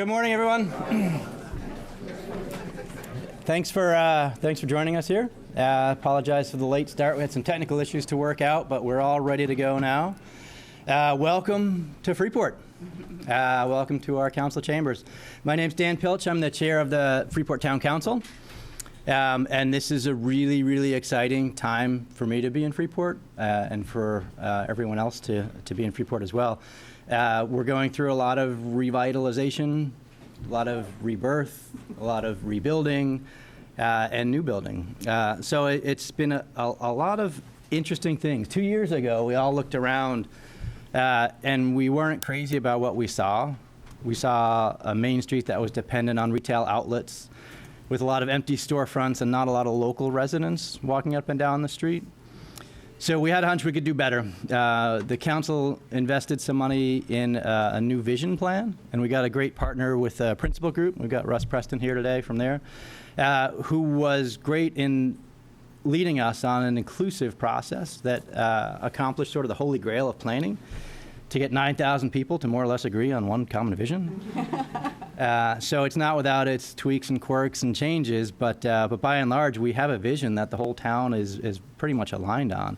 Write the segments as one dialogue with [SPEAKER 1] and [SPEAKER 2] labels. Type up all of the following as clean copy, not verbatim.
[SPEAKER 1] Good morning, everyone. Thanks for joining us here. Apologize for the late start. We had some technical issues to work out, but we're all ready to go now. Welcome to Freeport. Welcome to our council chambers. My name's Dan Pilch. I'm the chair of the Freeport Town Council. And this is a really, really exciting time for me to be in Freeport and for everyone else to be in Freeport as well. We're going through a lot of revitalization, a lot of rebirth, a lot of rebuilding, and new building. So it's been a lot of interesting things. 2 years ago, we all looked around and we weren't crazy about what we saw. We saw a Main Street that was dependent on retail outlets with a lot of empty storefronts and not a lot of local residents walking up and down the street. So we had a hunch we could do better. The council invested some money in a new vision plan, and we got a great partner with a principal group. We've got Russ Preston here today from there, who was great in leading us on an inclusive process that accomplished sort of the holy grail of planning, to get 9,000 people to more or less agree on one common vision. So it's not without its tweaks and quirks and changes, but by and large, we have a vision that the whole town is pretty much aligned on.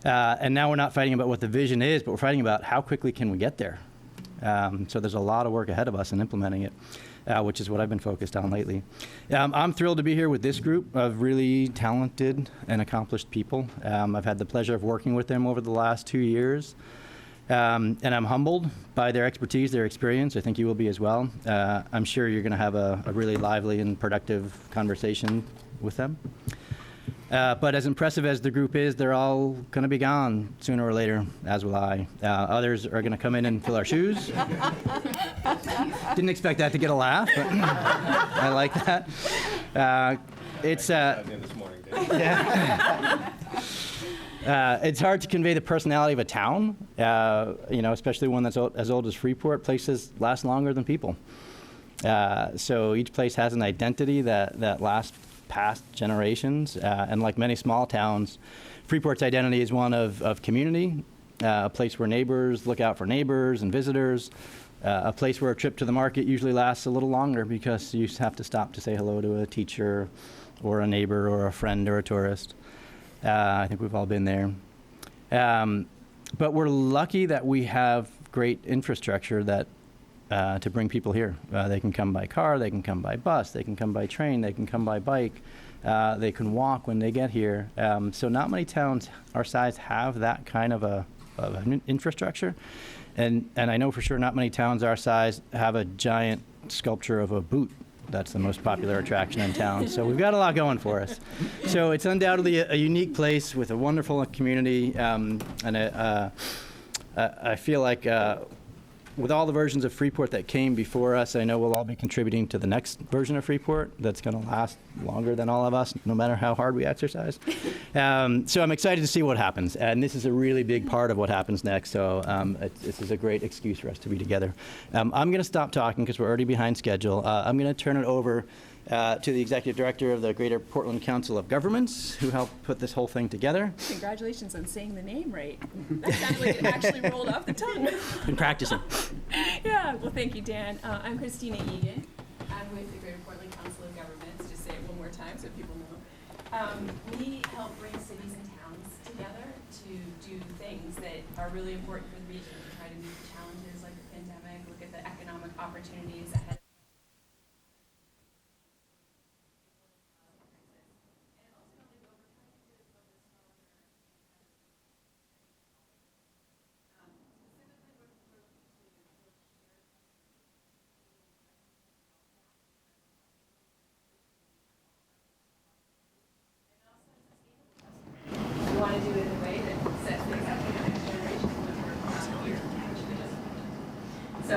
[SPEAKER 1] And now we're not fighting about what the vision is, but we're fighting about how quickly can we get there. So there's a lot of work ahead of us in implementing it, which is what I've been focused on lately. I'm thrilled to be here with this group of really talented and accomplished people. I've had the pleasure of working with them over the last 2 years. And I'm humbled by their expertise, their experience. I think you will be as well. I'm sure you're going to have a really lively and productive conversation with them. But as impressive as the group is, they're all going to be gone sooner or later, as will I. Others are going to come in and fill our shoes. Didn't expect that to get a laugh, but I like that. It's it's hard to convey the personality of a town, especially one that's as old as Freeport. Places last longer than people. So each place has an identity that lasts past generations. And like many small towns, Freeport's identity is one of community, a place where neighbors look out for neighbors and visitors, a place where a trip to the market usually lasts a little longer because you have to stop to say hello to a teacher or a neighbor or a friend or a tourist. I think we've all been there. But we're lucky that we have great infrastructure that to bring people here. They can come by car, they can come by bus, they can come by train, they can come by bike, they can walk when they get here. So not many towns our size have that kind of an infrastructure. And I know for sure not many towns our size have a giant sculpture of a boot. That's the most popular attraction in town. So we've got a lot going for us. So it's undoubtedly a unique place with a wonderful community. And I feel like with all the versions of Freeport that came before us, I know we'll all be contributing to the next version of Freeport that's going to last longer than all of us, no matter how hard we exercise. So I'm excited to see what happens. And this is a really big part of what happens next. So this is a great excuse for us to be together. I'm going to stop talking because we're already behind schedule. I'm going to turn it over to the Executive Director of the Greater Portland Council of Governments, who helped put this whole thing together.
[SPEAKER 2] Congratulations on saying the name right. That sounds like it actually rolled off the tongue.
[SPEAKER 1] Been practicing.
[SPEAKER 2] Yeah, well, thank you, Dan. I'm Christina Egan. I'm with the Greater Portland Council of Governments. Just say it one more time so people know. We help bring cities and towns together to do things that are really important for the region, to try to meet the challenges like the pandemic, look at the economic opportunities ahead. Want to do it in a way that sets things up for the next generation when we're not here. So,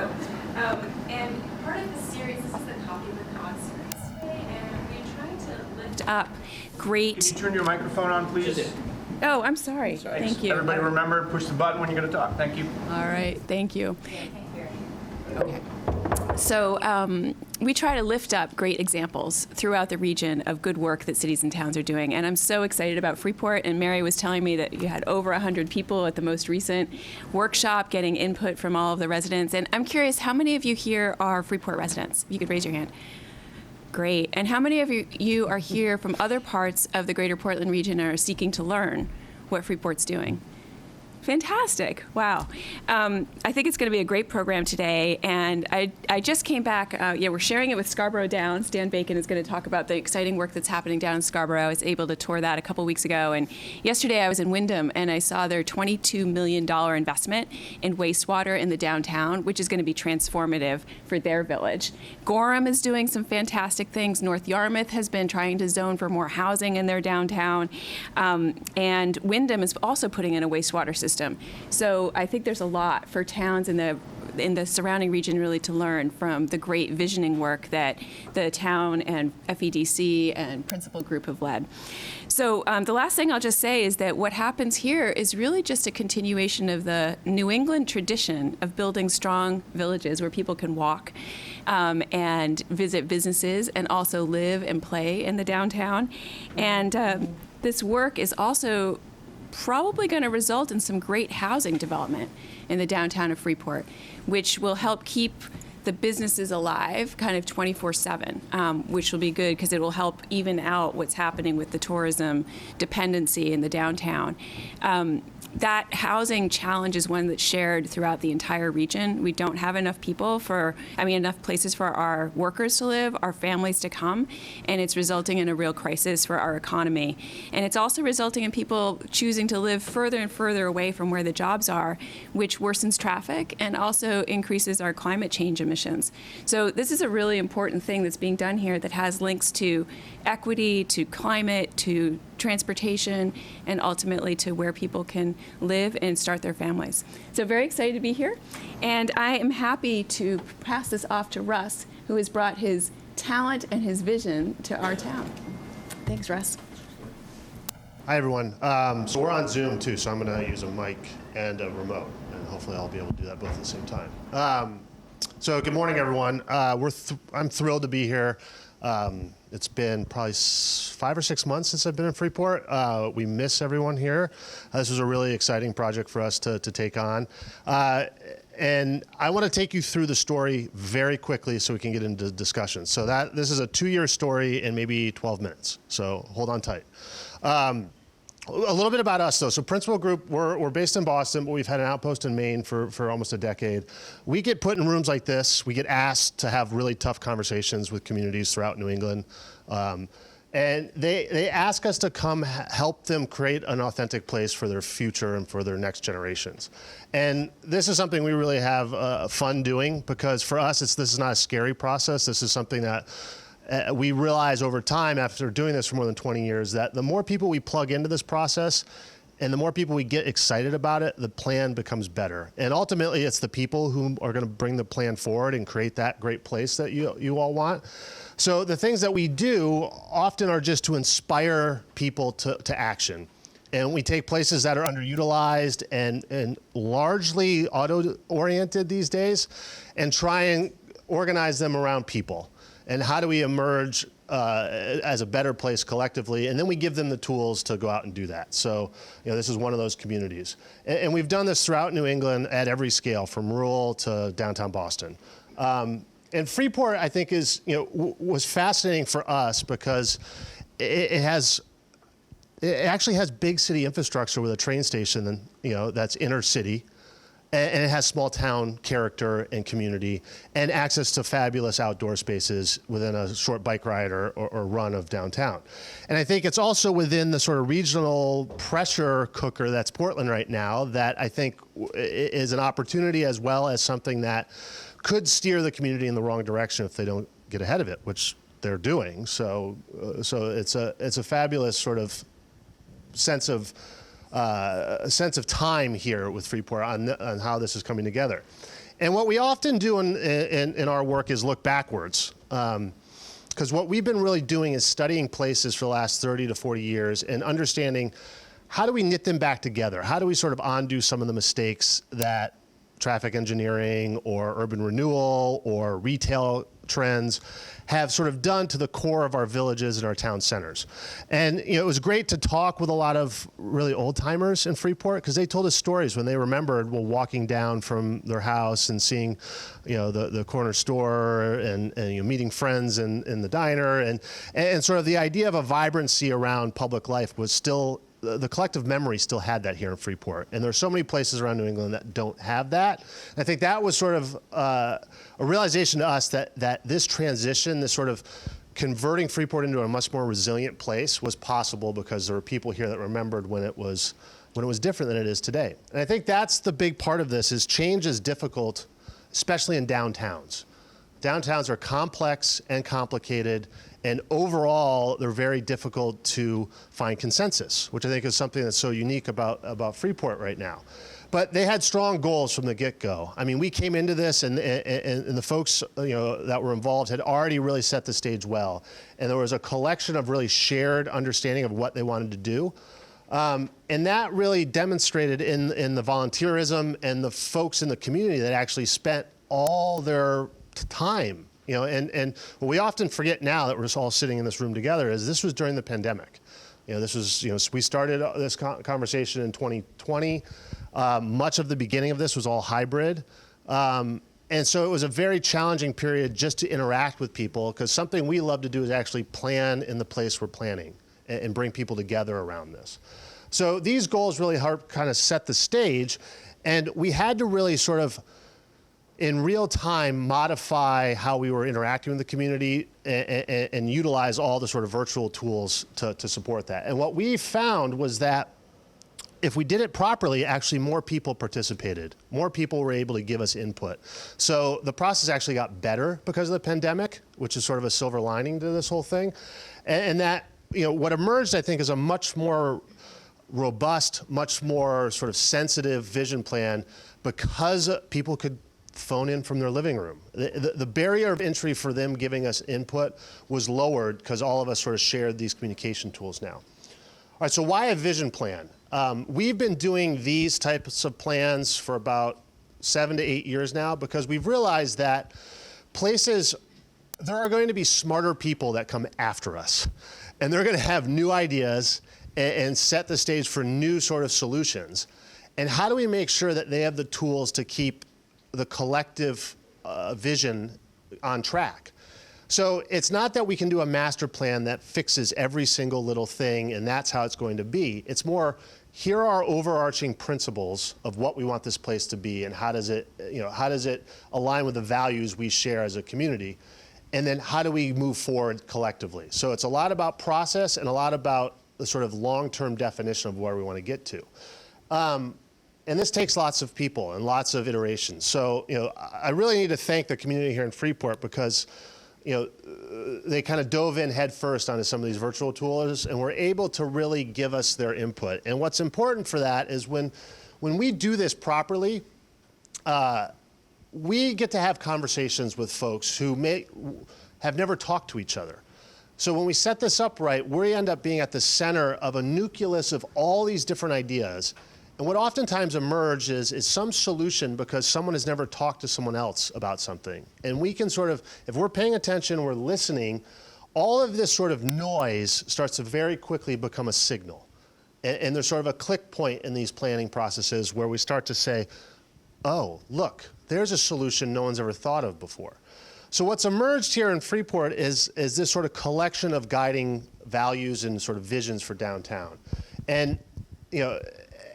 [SPEAKER 2] and part of the series, this is the Copy of the Cog series today, and we're trying to lift up great.
[SPEAKER 3] Can you turn your microphone on, please?
[SPEAKER 2] Oh, I'm sorry. Thank you.
[SPEAKER 3] Everybody remember, push the button when you're going to talk. Thank you.
[SPEAKER 2] All right, thank you. Okay. So we try to lift up great examples throughout the region of good work that cities and towns are doing. And I'm so excited about Freeport. And Mary was telling me that you had over 100 people at the most recent workshop getting input from all of the residents. And I'm curious, how many of you here are Freeport residents? You could raise your hand. Great. And how many of you are here from other parts of the greater Portland region and are seeking to learn what Freeport's doing? Fantastic. Wow. I think it's going to be a great program today. And I just came back. We're sharing it with Scarborough Downs. Dan Bacon is going to talk about the exciting work that's happening down in Scarborough. I was able to tour that a couple weeks ago. And yesterday I was in Wyndham, and I saw their $22 million investment in wastewater in the downtown, which is going to be transformative for their village. Gorham is doing some fantastic things. North Yarmouth has been trying to zone for more housing in their downtown. And Wyndham is also putting in a wastewater system. So I think there's a lot for towns in the surrounding region really to learn from the great visioning work that the town and FEDC and Principal Group have led. So the last thing I'll just say is that what happens here is really just a continuation of the New England tradition of building strong villages where people can walk and visit businesses and also live and play in the downtown. And this work is also probably going to result in some great housing development in the downtown of Freeport, which will help keep the businesses alive kind of 24/7, which will be good because it will help even out what's happening with the tourism dependency in the downtown. That housing challenge is one that's shared throughout the entire region. We don't have enough enough places for our workers to live, our families to come, and it's resulting in a real crisis for our economy. And it's also resulting in people choosing to live further and further away from where the jobs are, which worsens traffic and also increases our climate change emissions. So this is a really important thing that's being done here that has links to equity, to climate, to transportation, and ultimately to where people can live and start their families. So very excited to be here. And I am happy to pass this off to Russ, who has brought his talent and his vision to our town. Thanks, Russ.
[SPEAKER 4] Hi, everyone. So we're on Zoom, too, so I'm going to use a mic and a remote, and hopefully I'll be able to do that both at the same time. So good morning, everyone. I'm thrilled to be here. It's been probably 5 or 6 months since I've been in Freeport. We miss everyone here. This was a really exciting project for us to take on. And I want to take you through the story very quickly so we can get into discussion. So this is a 2-year story in maybe 12 minutes. So hold on tight. A little bit about us, though. So Principal Group, we're based in Boston, but we've had an outpost in Maine for almost a decade. We get put in rooms like this. We get asked to have really tough conversations with communities throughout New England. And they ask us to come help them create an authentic place for their future and for their next generations. And this is something we really have fun doing, because for us, this is not a scary process. This is something that we realize over time, after doing this for more than 20 years, that the more people we plug into this process and the more people we get excited about it, the plan becomes better. And ultimately, it's the people who are going to bring the plan forward and create that great place that you all want. So the things that we do often are just to inspire people to action. And we take places that are underutilized and largely auto-oriented these days and try and organize them around people. And how do we emerge as a better place collectively? And then we give them the tools to go out and do that. So, this is one of those communities. And we've done this throughout New England at every scale, from rural to downtown Boston. And Freeport, I think, was fascinating for us because it actually has big city infrastructure with a train station, that's inner city. And it has small town character and community and access to fabulous outdoor spaces within a short bike ride or run of downtown. And I think it's also within the sort of regional pressure cooker that's Portland right now that I think is an opportunity, as well as something that could steer the community in the wrong direction if they don't get ahead of it, which they're doing. So it's a fabulous sort of sense of time here with Freeport on how this is coming together. And what we often do in our work is look backwards. Because what we've been really doing is studying places for the last 30 to 40 years and understanding how do we knit them back together? How do we sort of undo some of the mistakes that traffic engineering or urban renewal or retail trends have sort of done to the core of our villages and our town centers. And it was great to talk with a lot of really old timers in Freeport because they told us stories when they remembered walking down from their house and seeing the corner store and meeting friends in the diner and sort of the idea of a vibrancy around public life was still the collective memory still had that here in Freeport. And there's so many places around New England that don't have that. And I think that was sort of a realization to us that this transition, this sort of converting Freeport into a much more resilient place was possible because there were people here that remembered when it was different than it is today. And I think that's the big part of this is change is difficult, especially in downtowns. Downtowns are complex and complicated, and overall, they're very difficult to find consensus, which I think is something that's so unique about Freeport right now. But they had strong goals from the get-go. I mean, we came into this, and the folks that were involved had already really set the stage well, and there was a collection of really shared understanding of what they wanted to do. And that really demonstrated in the volunteerism and the folks in the community that actually spent all their time. And what we often forget now that we're all sitting in this room together is this was during the pandemic. This was, we started this conversation in 2020. Much of the beginning of this was all hybrid. And so it was a very challenging period just to interact with people because something we love to do is actually plan in the place we're planning and bring people together around this. So these goals really helped kind of set the stage, and we had to really sort of in real time modify how we were interacting with the community and utilize all the sort of virtual tools to support that. And what we found was that if we did it properly, actually more people participated. More people were able to give us input. So the process actually got better because of the pandemic, which is sort of a silver lining to this whole thing. And that, what emerged, I think, is a much more robust, much more sort of sensitive vision plan because people could phone in from their living room. The barrier of entry for them giving us input was lowered because all of us sort of shared these communication tools now. All right, so why a vision plan? We've been doing these types of plans for about 7 to 8 years now because we've realized that there are going to be smarter people that come after us. And they're going to have new ideas and set the stage for new sort of solutions. And how do we make sure that they have the tools to keep the collective vision on track? So it's not that we can do a master plan that fixes every single little thing and that's how it's going to be. It's more, here are our overarching principles of what we want this place to be and how does it align with the values we share as a community? And then how do we move forward collectively? So it's a lot about process and a lot about the sort of long-term definition of where we want to get to. And this takes lots of people and lots of iterations. So, I really need to thank the community here in Freeport because, they kind of dove in head first onto some of these virtual tools and were able to really give us their input. And what's important for that is when we do this properly, we get to have conversations with folks who have never talked to each other. So when we set this up right, we end up being at the center of a nucleus of all these different ideas. And what oftentimes emerges is some solution because someone has never talked to someone else about something. And we can sort of, if we're paying attention, we're listening, all of this sort of noise starts to very quickly become a signal. And there's sort of a click point in these planning processes where we start to say, oh, look, there's a solution no one's ever thought of before. So what's emerged here in Freeport is this sort of collection of guiding values and sort of visions for downtown. And,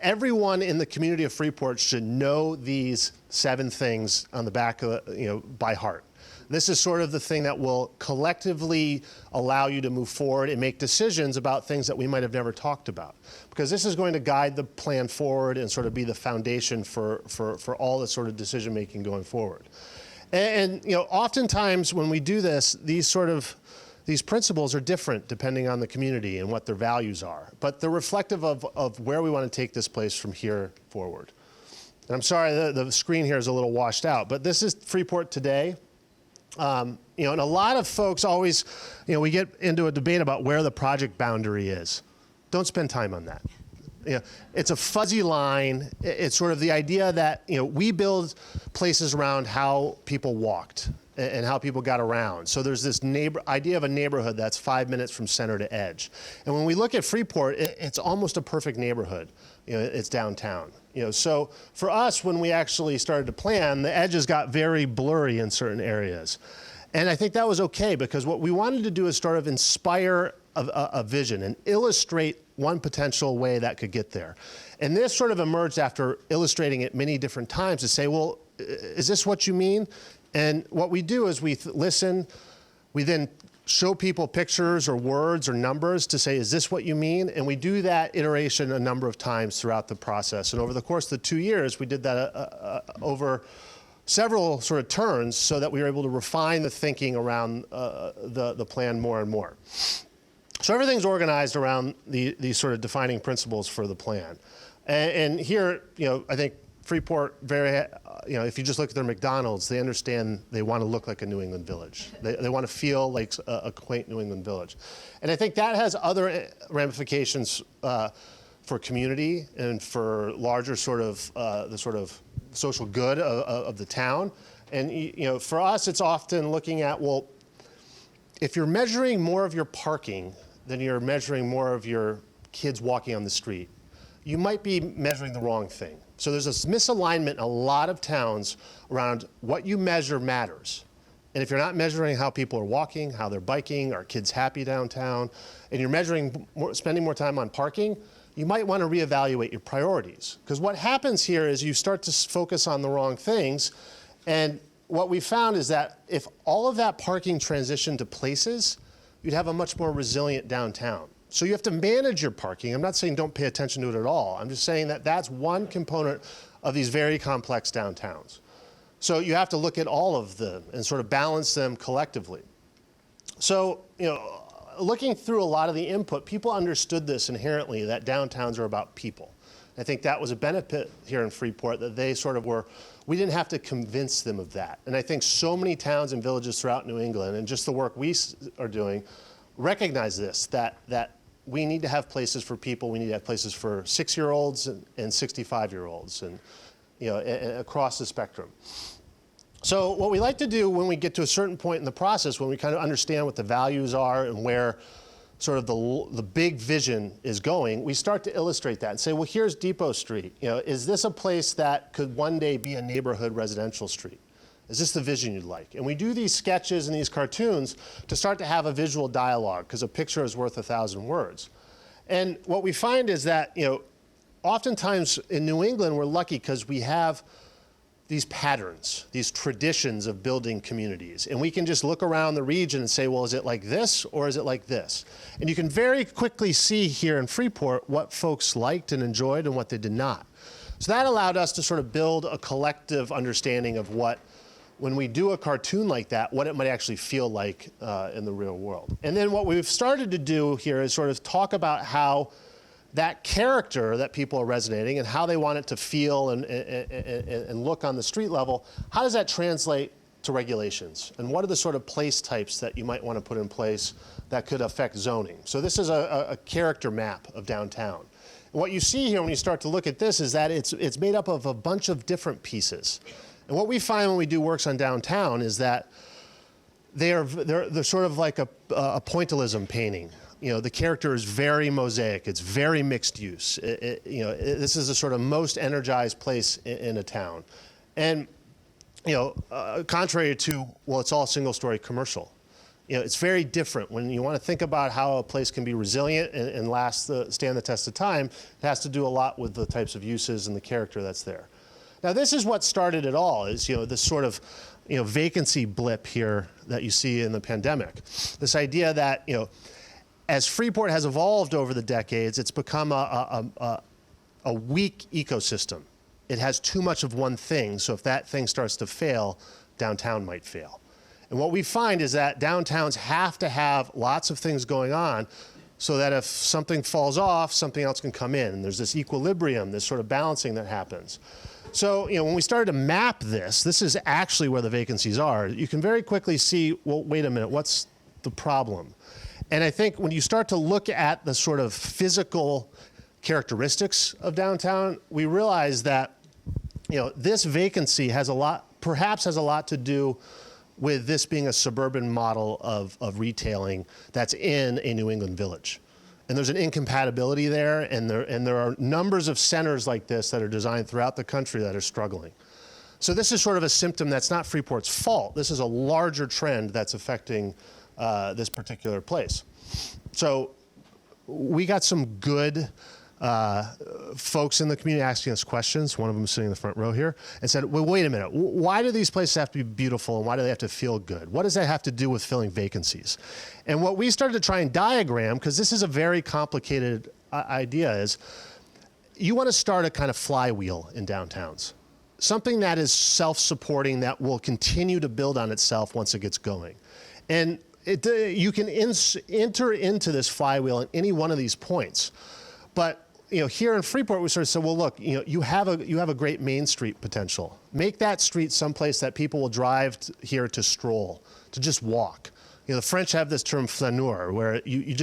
[SPEAKER 4] everyone in the community of Freeport should know these 7 things on the back of, by heart. This is sort of the thing that will collectively allow you to move forward and make decisions about things that we might have never talked about. Because this is going to guide the plan forward and sort of be the foundation for all the sort of decision making going forward. And oftentimes when we do this, these principles are different depending on the community and what their values are, but they're reflective of where we want to take this place from here forward. And I'm sorry, the screen here is a little washed out, but this is Freeport today. And a lot of folks always, we get into a debate about where the project boundary is. Don't spend time on that. It's a fuzzy line. It's sort of the idea that we build places around how people walked and how people got around. So there's this idea of a neighborhood that's 5 minutes from center to edge. And when we look at Freeport, it's almost a perfect neighborhood. It's downtown. So for us, when we actually started to plan, the edges got very blurry in certain areas. And I think that was okay, because what we wanted to do is sort of inspire a vision and illustrate one potential way that could get there. And this sort of emerged after illustrating it many different times to say, well, is this what you mean? And what we do is we listen, we then show people pictures or words or numbers to say, is this what you mean? And we do that iteration a number of times throughout the process. And over the course of the 2 years, we did that over several sort of turns so that we were able to refine the thinking around the plan more and more. So everything's organized around these sort of defining principles for the plan. And here, I think Freeport if you just look at their McDonald's, they understand they want to look like a New England village. They want to feel like a quaint New England village. And I think that has other ramifications for community and for larger sort of the sort of social good of the town. And for us, it's often looking at, well, if you're measuring more of your parking than you're measuring more of your kids walking on the street, you might be measuring the wrong thing. So there's this misalignment in a lot of towns around what you measure matters. And if you're not measuring how people are walking, how they're biking, are kids happy downtown, and you're measuring spending more time on parking, you might want to reevaluate your priorities. Because what happens here is you start to focus on the wrong things. And what we found is that if all of that parking transitioned to places, you'd have a much more resilient downtown. So you have to manage your parking. I'm not saying don't pay attention to it at all. I'm just saying that that's one component of these very complex downtowns. So you have to look at all of them and sort of balance them collectively. So, looking through a lot of the input, people understood this inherently, that downtowns are about people. I think that was a benefit here in Freeport, that they sort of we didn't have to convince them of that. And I think so many towns and villages throughout New England, and just the work we are doing, recognize this, that we need to have places for people. We need to have places for 6-year-olds and 65-year-olds, and across the spectrum. So what we like to do when we get to a certain point in the process, when we kind of understand what the values are and where sort of the big vision is going, we start to illustrate that and say, well, here's Depot Street. Is this a place that could one day be a neighborhood residential street? Is this the vision you'd like? And we do these sketches and these cartoons to start to have a visual dialogue, because a picture is worth 1,000 words. And what we find is that, oftentimes in New England, we're lucky because we have these patterns, these traditions of building communities. And we can just look around the region and say, well, is it like this or is it like this? And you can very quickly see here in Freeport what folks liked and enjoyed and what they did not. So that allowed us to sort of build a collective understanding of what, when we do a cartoon like that, what it might actually feel like in the real world. And then what we've started to do here is sort of talk about how that character that people are resonating and how they want it to feel and look on the street level, how does that translate to regulations? And what are the sort of place types that you might want to put in place that could affect zoning? So this is a character map of downtown. And what you see here when you start to look at this is that it's made up of a bunch of different pieces. And what we find when we do works on downtown is that they're sort of like a pointillism painting. The character is very mosaic. It's very mixed use. This is the sort of most energized place in a town. And, contrary to, well, it's all single-story commercial. It's very different. When you want to think about how a place can be resilient and stand the test of time, it has to do a lot with the types of uses and the character that's there. Now, this is what started it all, is, this sort of, vacancy blip here that you see in the pandemic. This idea that, as Freeport has evolved over the decades, it's become a weak ecosystem. It has too much of one thing, so if that thing starts to fail, downtown might fail. And what we find is that downtowns have to have lots of things going on so that if something falls off, something else can come in. And there's this equilibrium, this sort of balancing that happens. So, when we started to map this is actually where the vacancies are. You can very quickly see, well, wait a minute, what's the problem? And I think when you start to look at the sort of physical characteristics of downtown, we realized that this vacancy perhaps has a lot to do with this being a suburban model of retailing that's in a New England village. And there's an incompatibility there, and there are numbers of centers like this that are designed throughout the country that are struggling. So this is sort of a symptom that's not Freeport's fault. This is a larger trend that's affecting this particular place. So we got some good folks in the community asking us questions. One of them sitting in the front row here, and said, well, wait a minute, why do these places have to be beautiful, and why do they have to feel good? What does that have to do with filling vacancies? And what we started to try and diagram, because this is a very complicated idea, is you want to start a kind of flywheel in downtowns. Something that is self-supporting, that will continue to build on itself once it gets going. And you can enter into this flywheel at any one of these points. But here in Freeport, we sort of said, well, look, you have a great Main Street potential. Make that street someplace that people will drive here to stroll, to just walk. The French have this term flaneur, where you're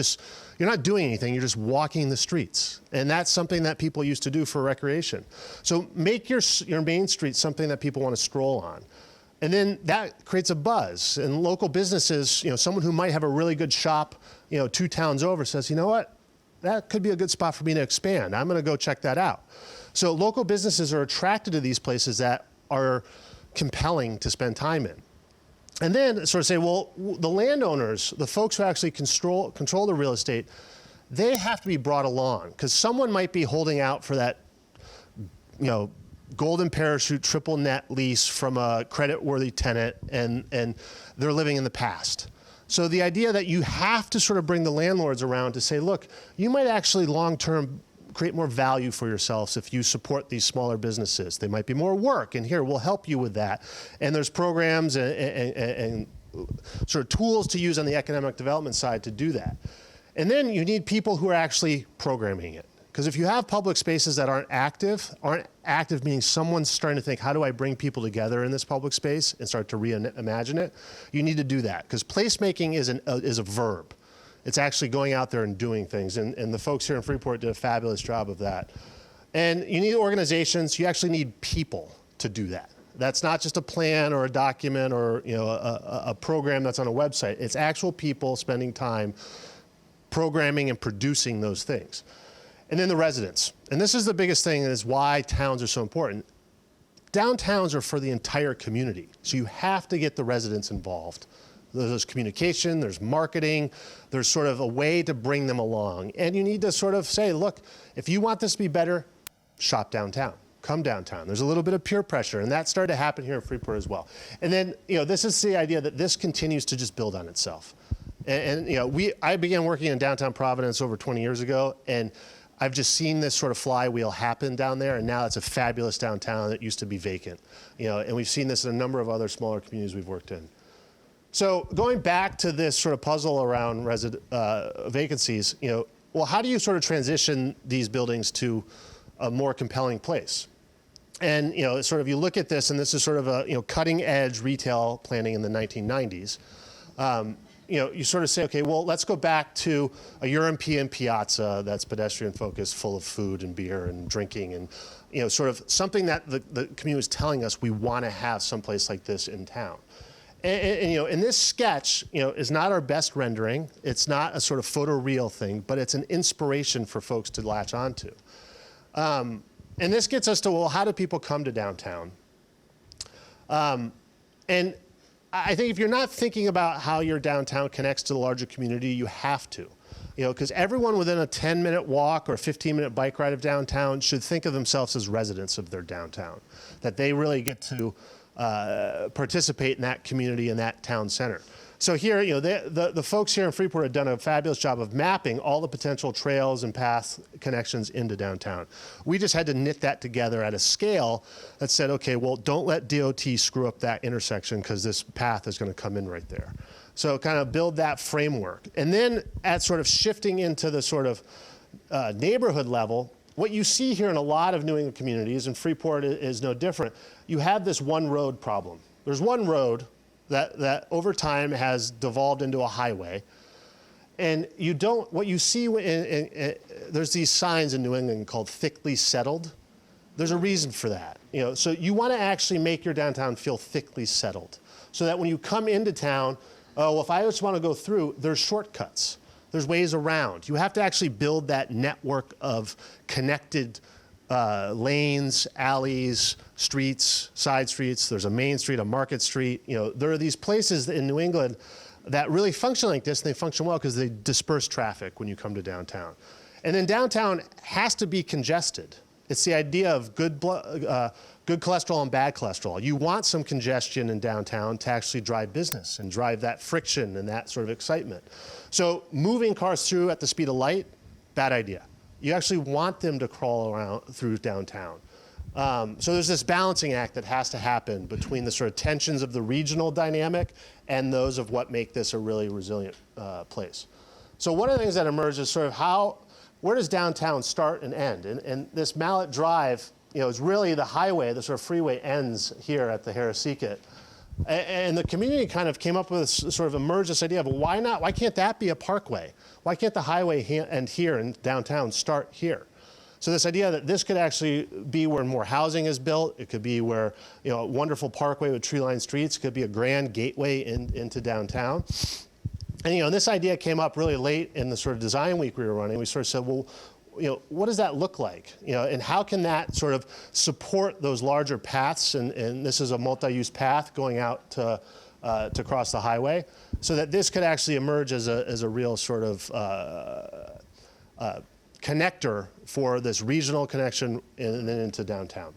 [SPEAKER 4] not doing anything, you're just walking the streets. And that's something that people used to do for recreation. So make your Main Street something that people want to stroll on. And then that creates a buzz. And local businesses, someone who might have a really good shop, 2 towns over says, you know what? That could be a good spot for me to expand. I'm going to go check that out. So local businesses are attracted to these places that are compelling to spend time in. And then sort of say, well, the landowners, the folks who actually control the real estate, they have to be brought along, because someone might be holding out for that, golden parachute triple net lease from a credit-worthy tenant, and they're living in the past. So the idea that you have to sort of bring the landlords around to say, look, you might actually long-term create more value for yourselves if you support these smaller businesses. They might be more work, and here, we'll help you with that. And there's programs and sort of tools to use on the economic development side to do that. And then you need people who are actually programming it. Because if you have public spaces that aren't active meaning someone's starting to think, how do I bring people together in this public space and start to reimagine it, you need to do that. Because placemaking is a verb. It's actually going out there and doing things. And the folks here in Freeport did a fabulous job of that. And you need organizations, you actually need people to do that. That's not just a plan or a document or a program that's on a website. It's actual people spending time programming and producing those things. And then the residents. And this is the biggest thing, is why towns are so important. Downtowns are for the entire community. So you have to get the residents involved. There's communication, there's marketing, there's sort of a way to bring them along. And you need to sort of say, look, if you want this to be better, shop downtown. Come downtown. There's a little bit of peer pressure, and that started to happen here in Freeport as well. And then, this is the idea that this continues to just build on itself. And I began working in downtown Providence over 20 years ago, and I've just seen this sort of flywheel happen down there, and now it's a fabulous downtown that used to be vacant. And we've seen this in a number of other smaller communities we've worked in. So going back to this sort of puzzle around vacancies, well, how do you sort of transition these buildings to a more compelling place? And sort of you look at this, and this is sort of a cutting edge retail planning in the 1990s. You sort of say, okay, well, let's go back to a European piazza that's pedestrian focused, full of food and beer and drinking, and sort of something that the community is telling us we want to have someplace like this in town. And this sketch, is not our best rendering. It's not a sort of photoreal thing, but it's an inspiration for folks to latch onto. And this gets us to, well, how do people come to downtown? And I think if you're not thinking about how your downtown connects to the larger community, you have to. Because everyone within a 10-minute walk or 15-minute bike ride of downtown should think of themselves as residents of their downtown, that they really get to participate in that community and that town center. So here, the folks here in Freeport have done a fabulous job of mapping all the potential trails and path connections into downtown. We just had to knit that together at a scale that said, okay, well, don't let DOT screw up that intersection, because this path is going to come in right there. So kind of build that framework. And then at sort of shifting into the sort of neighborhood level, what you see here in a lot of New England communities, and Freeport is no different, you have this one road problem. There's one road that over time has devolved into a highway. And you don't, what you see, there's these signs in New England called thickly settled. There's a reason for that. So you want to actually make your downtown feel thickly settled, so that when you come into town, if I just want to go through, there's shortcuts. There's ways around. You have to actually build that network of connected lanes, alleys, streets, side streets. There's a main street, a market street. There are these places in New England that really function like this, and they function well because they disperse traffic when you come to downtown. And then downtown has to be congested. It's the idea of good cholesterol and bad cholesterol. You want some congestion in downtown to actually drive business and drive that friction and that sort of excitement. So moving cars through at the speed of light, bad idea. You actually want them to crawl around through downtown. So there's this balancing act that has to happen between the sort of tensions of the regional dynamic and those of what make this a really resilient place. So one of the things that emerged is sort of where does downtown start and end? And this Mallet Drive, is really the highway, the sort of freeway ends here at the Harrisseekit. And the community kind of came up with sort of emerged this idea of, well, why can't that be a parkway? Why can't the highway end here and downtown start here? So this idea that this could actually be where more housing is built. It could be where, a wonderful parkway with tree-lined streets. It could be a grand gateway into downtown. And, this idea came up really late in the sort of design week we were running. We sort of said, well, what does that look like? And how can that sort of support those larger paths? And this is a multi-use path going out to cross the highway, so that this could actually emerge as a real sort of connector for this regional connection and then into downtown.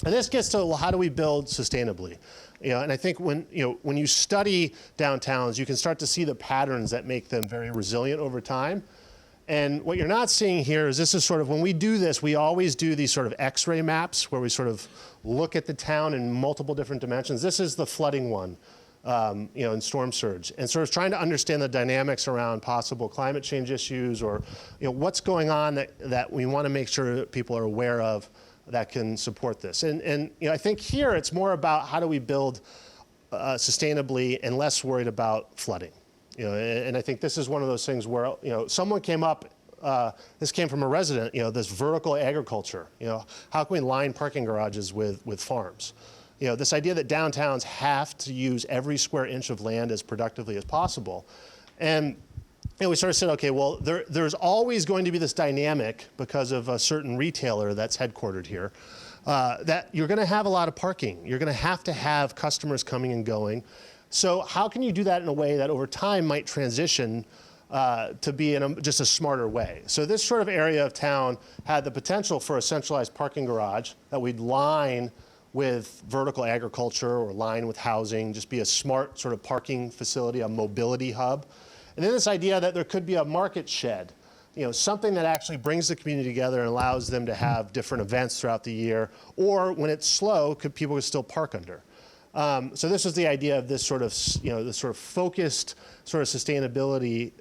[SPEAKER 4] And this gets to, well, how do we build sustainably? And I think when you study downtowns, you can start to see the patterns that make them very resilient over time. And what you're not seeing here is this is sort of, when we do this, we always do these sort of X-ray maps where we sort of look at the town in multiple different dimensions. This is the flooding one, in storm surge, and sort of trying to understand the dynamics around possible climate change issues, or what's going on that we want to make sure that people are aware of that can support this. And I think here it's more about how do we build sustainably and less worried about flooding. And I think this is one of those things where, someone came up, this came from a resident, this vertical agriculture. How can we line parking garages with farms? This idea that downtowns have to use every square inch of land as productively as possible. And we sort of said, okay, well, there's always going to be this dynamic because of a certain retailer that's headquartered here, that you're going to have a lot of parking. You're going to have customers coming and going. So how can you do that in a way that over time might transition to be in just a smarter way? So this sort of area of town had the potential for a centralized parking garage that we'd line with vertical agriculture or line with housing, just be a smart sort of parking facility, a mobility hub. And then this idea that there could be a market shed, something that actually brings the community together and allows them to have different events throughout the year, or when it's slow, people could still park under. So this was the idea of this sort of, this sort of focused sort of sustainability,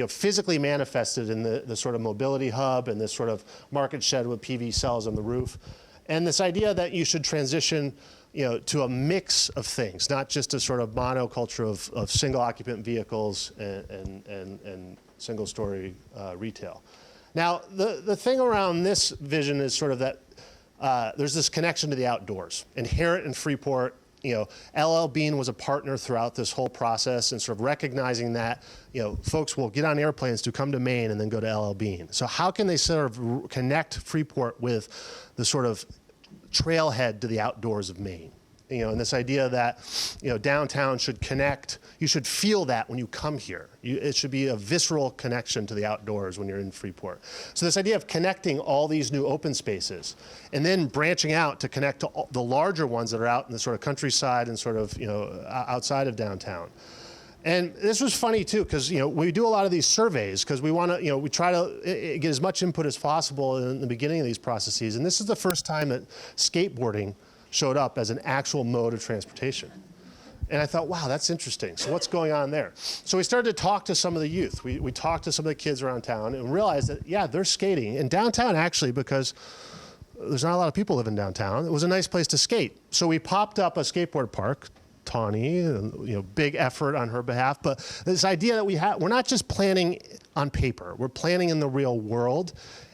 [SPEAKER 4] physically manifested in the sort of mobility hub and this sort of market shed with PV cells on the roof. And this idea that you should transition, to a mix of things, not just a sort of monoculture of single occupant vehicles and single story retail. Now, the thing around this vision is sort of that there's this connection to the outdoors, inherent in Freeport. LL Bean was a partner throughout this whole process, and sort of recognizing that, folks will get on airplanes to come to Maine and then go to LL Bean. So how can they sort of connect Freeport with the sort of trailhead to the outdoors of Maine? And this idea that, downtown should connect, you should feel that when you come here. It should be a visceral connection to the outdoors when you're in Freeport. So this idea of connecting all these new open spaces and then branching out to connect to the larger ones that are out in the sort of countryside and sort of, outside of downtown. And this was funny too, because we do a lot of these surveys because we want to, we try to get as much input as possible in the beginning of these processes. And this is the first time that skateboarding showed up as an actual mode of transportation. And I thought, wow, that's interesting. So what's going on there? So we started to talk to some of the youth. We talked to some of the kids around town and realized that, yeah, they're skating. And downtown, actually, because there's not a lot of people living downtown, it was a nice place to skate. So we popped up a skateboard park, Tawny, big effort on her behalf. But this idea that we're not just planning on paper, we're planning in the real world.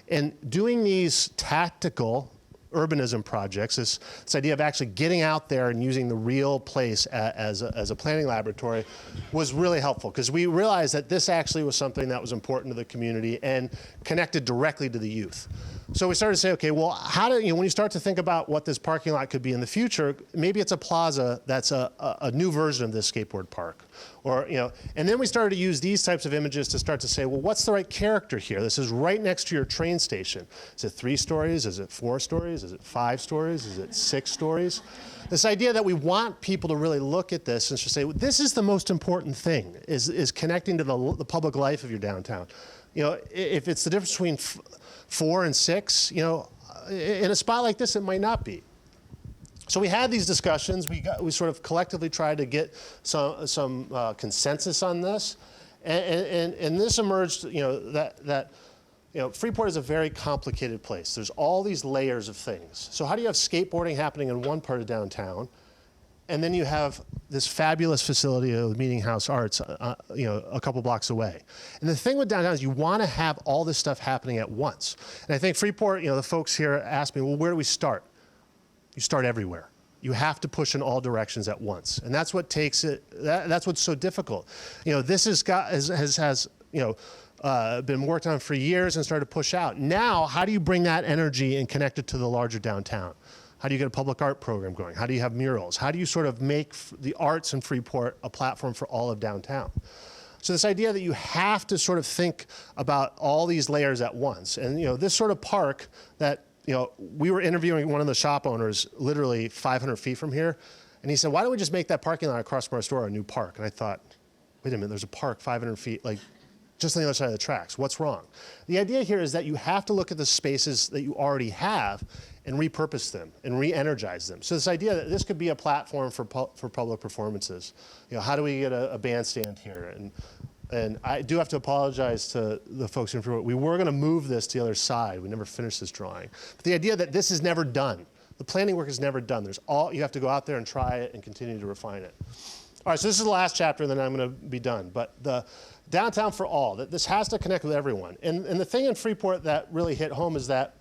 [SPEAKER 4] And doing these tactical urbanism projects, this idea of actually getting out there and using the real place as a planning laboratory was really helpful, because we realized that this actually was something that was important to the community and connected directly to the youth. So we started to say, okay, well, when you start to think about what this parking lot could be in the future, maybe it's a plaza that's a new version of this skateboard park. And then we started to use these types of images to start to say, well, what's the right character here? This is right next to your train station. Is it 3 stories? Is it 4 stories? Is it 5 stories? Is it 6 stories? This idea that we want people to really look at this and just say, well, this is the most important thing, is connecting to the public life of your downtown. If it's the difference between 4 and 6, in a spot like this, it might not be. So we had these discussions. We sort of collectively tried to get some consensus on this, and this emerged. That Freeport is a very complicated place. There's all these layers of things. So how do you have skateboarding happening in one part of downtown, and then you have this fabulous facility of Meeting House Arts, a couple blocks away? And the thing with downtown is you want to have all this stuff happening at once. And I think Freeport, the folks here asked me, well, where do we start? You start everywhere. You have to push in all directions at once, and that's what takes it. That's what's so difficult. This has been worked on for years and started to push out. Now, how do you bring that energy and connect it to the larger downtown? How do you get a public art program going? How do you have murals? How do you sort of make the arts in Freeport a platform for all of downtown? So this idea that you have to sort of think about all these layers at once, and this sort of park that. We were interviewing one of the shop owners literally 500 feet from here, and he said, why don't we just make that parking lot across from our store a new park? And I thought, wait a minute, there's a park 500 feet, just on the other side of the tracks. What's wrong? The idea here is that you have to look at the spaces that you already have and repurpose them and re-energize them. So this idea that this could be a platform for public performances. How do we get a bandstand here? And I do have to apologize to the folks in Freeport. We were going to move this to the other side. We never finished this drawing. But the idea that this is never done. The planning work is never done. You have to go out there and try it and continue to refine it. All right, so this is the last chapter, and then I'm going to be done. But the downtown for all, that this has to connect with everyone. And the thing in Freeport that really hit home is that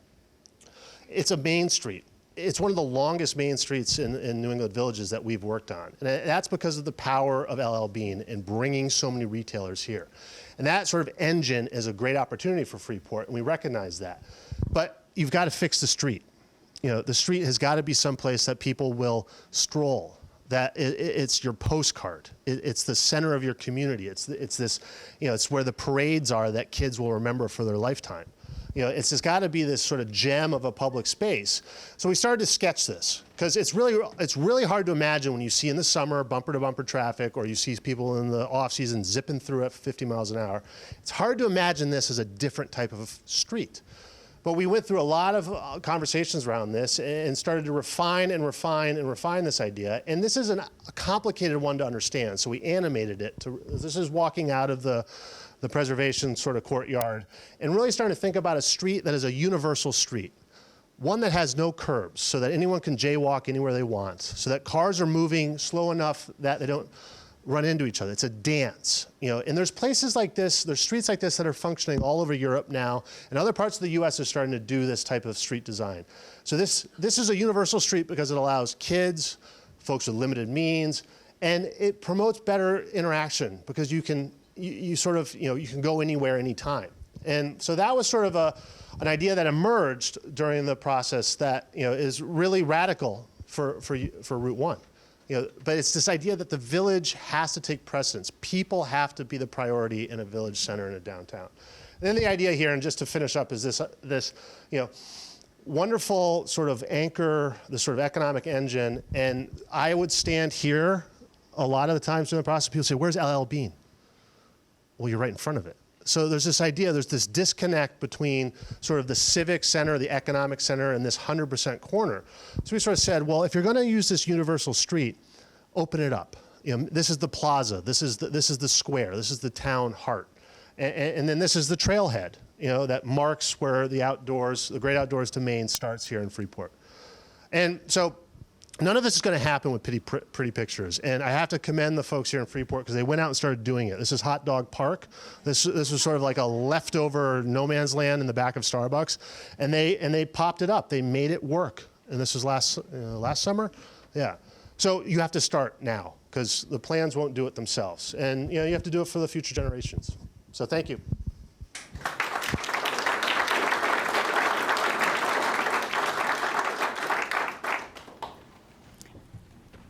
[SPEAKER 4] it's a main street. It's one of the longest main streets in New England villages that we've worked on. And that's because of the power of LL Bean in bringing so many retailers here. And that sort of engine is a great opportunity for Freeport, and we recognize that. But you've got to fix the street. The street has got to be someplace that people will stroll, that it's your postcard. It's the center of your community. It's this, it's where the parades are that kids will remember for their lifetime. It's just got to be this sort of gem of a public space. So we started to sketch this, because it's really hard to imagine when you see in the summer bumper-to-bumper traffic, or you see people in the off-season zipping through at 50 miles an hour. It's hard to imagine this as a different type of street. But we went through a lot of conversations around this and started to refine and refine and refine this idea. And this is a complicated one to understand, so we animated it. This is walking out of the preservation sort of courtyard, and really starting to think about a street that is a universal street. One that has no curbs, so that anyone can jaywalk anywhere they want, so that cars are moving slow enough that they don't run into each other. It's a dance, and there's places like this, there's streets like this that are functioning all over Europe now, and other parts of the US are starting to do this type of street design. So this is a universal street because it allows kids, folks with limited means, and it promotes better interaction because you can go anywhere, anytime. And so that was sort of an idea that emerged during the process that is really radical for Route 1. But it's this idea that the village has to take precedence. People have to be the priority in a village center in a downtown. And then the idea here, and just to finish up, is this wonderful sort of anchor, this sort of economic engine. And I would stand here a lot of the times during the process. People say, "Where's LL Bean?" Well, you're right in front of it. So there's this idea, there's this disconnect between sort of the civic center, the economic center, and this 100% corner. So we sort of said, well, if you're going to use this universal street, open it up. This is the plaza, this is the square, this is the town heart. And then this is the trailhead, that marks where the great outdoors to Maine starts here in Freeport. And so none of this is going to happen with pretty pictures. And I have to commend the folks here in Freeport because they went out and started doing it. This is Hot Dog Park. This was sort of like a leftover no man's land in the back of Starbucks, and they popped it up. They made it work. And this was last summer, yeah. So you have to start now because the plans won't do it themselves, and you have to do it for the future generations. So thank you.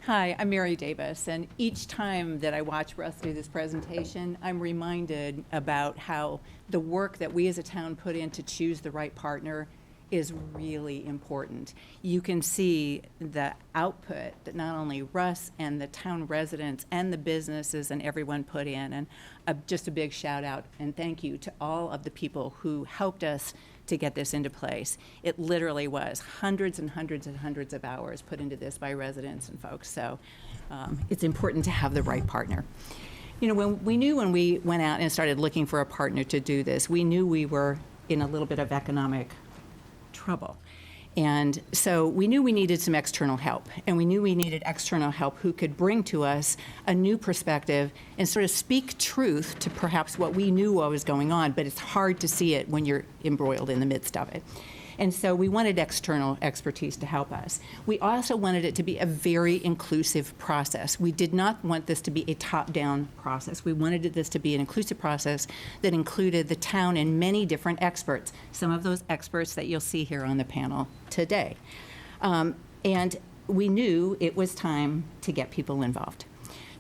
[SPEAKER 5] Hi, I'm Mary Davis, and each time that I watch Russ do this presentation, I'm reminded about how the work that we as a town put in to choose the right partner is really important. You can see the output that not only Russ and the town residents and the businesses and everyone put in, and just a big shout out and thank you to all of the people who helped us to get this into place. It literally was hundreds and hundreds and hundreds of hours put into this by residents and folks, so it's important to have the right partner. When we went out and started looking for a partner to do this, we knew we were in a little bit of economic trouble. And so we knew we needed some external help, and we knew we needed external help who could bring to us a new perspective and sort of speak truth to perhaps what we knew what was going on, but it's hard to see it when you're embroiled in the midst of it. And so we wanted external expertise to help us. We also wanted it to be a very inclusive process. We did not want this to be a top-down process. We wanted this to be an inclusive process that included the town and many different experts, some of those experts that you'll see here on the panel today. And we knew it was time to get people involved.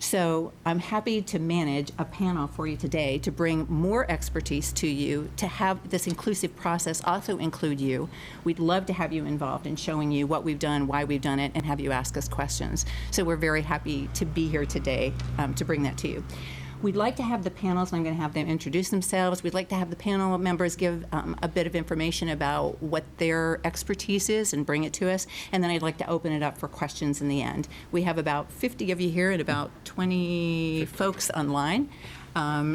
[SPEAKER 5] So I'm happy to manage a panel for you today to bring more expertise to you, to have this inclusive process also include you. We'd love to have you involved in showing you what we've done, why we've done it, and have you ask us questions. So we're very happy to be here today to bring that to you. We'd like to have the panels, and I'm going to have them introduce themselves. We'd like to have the panel members give a bit of information about what their expertise is and bring it to us. And then I'd like to open it up for questions in the end. We have about 50 of you here and about 20 folks online.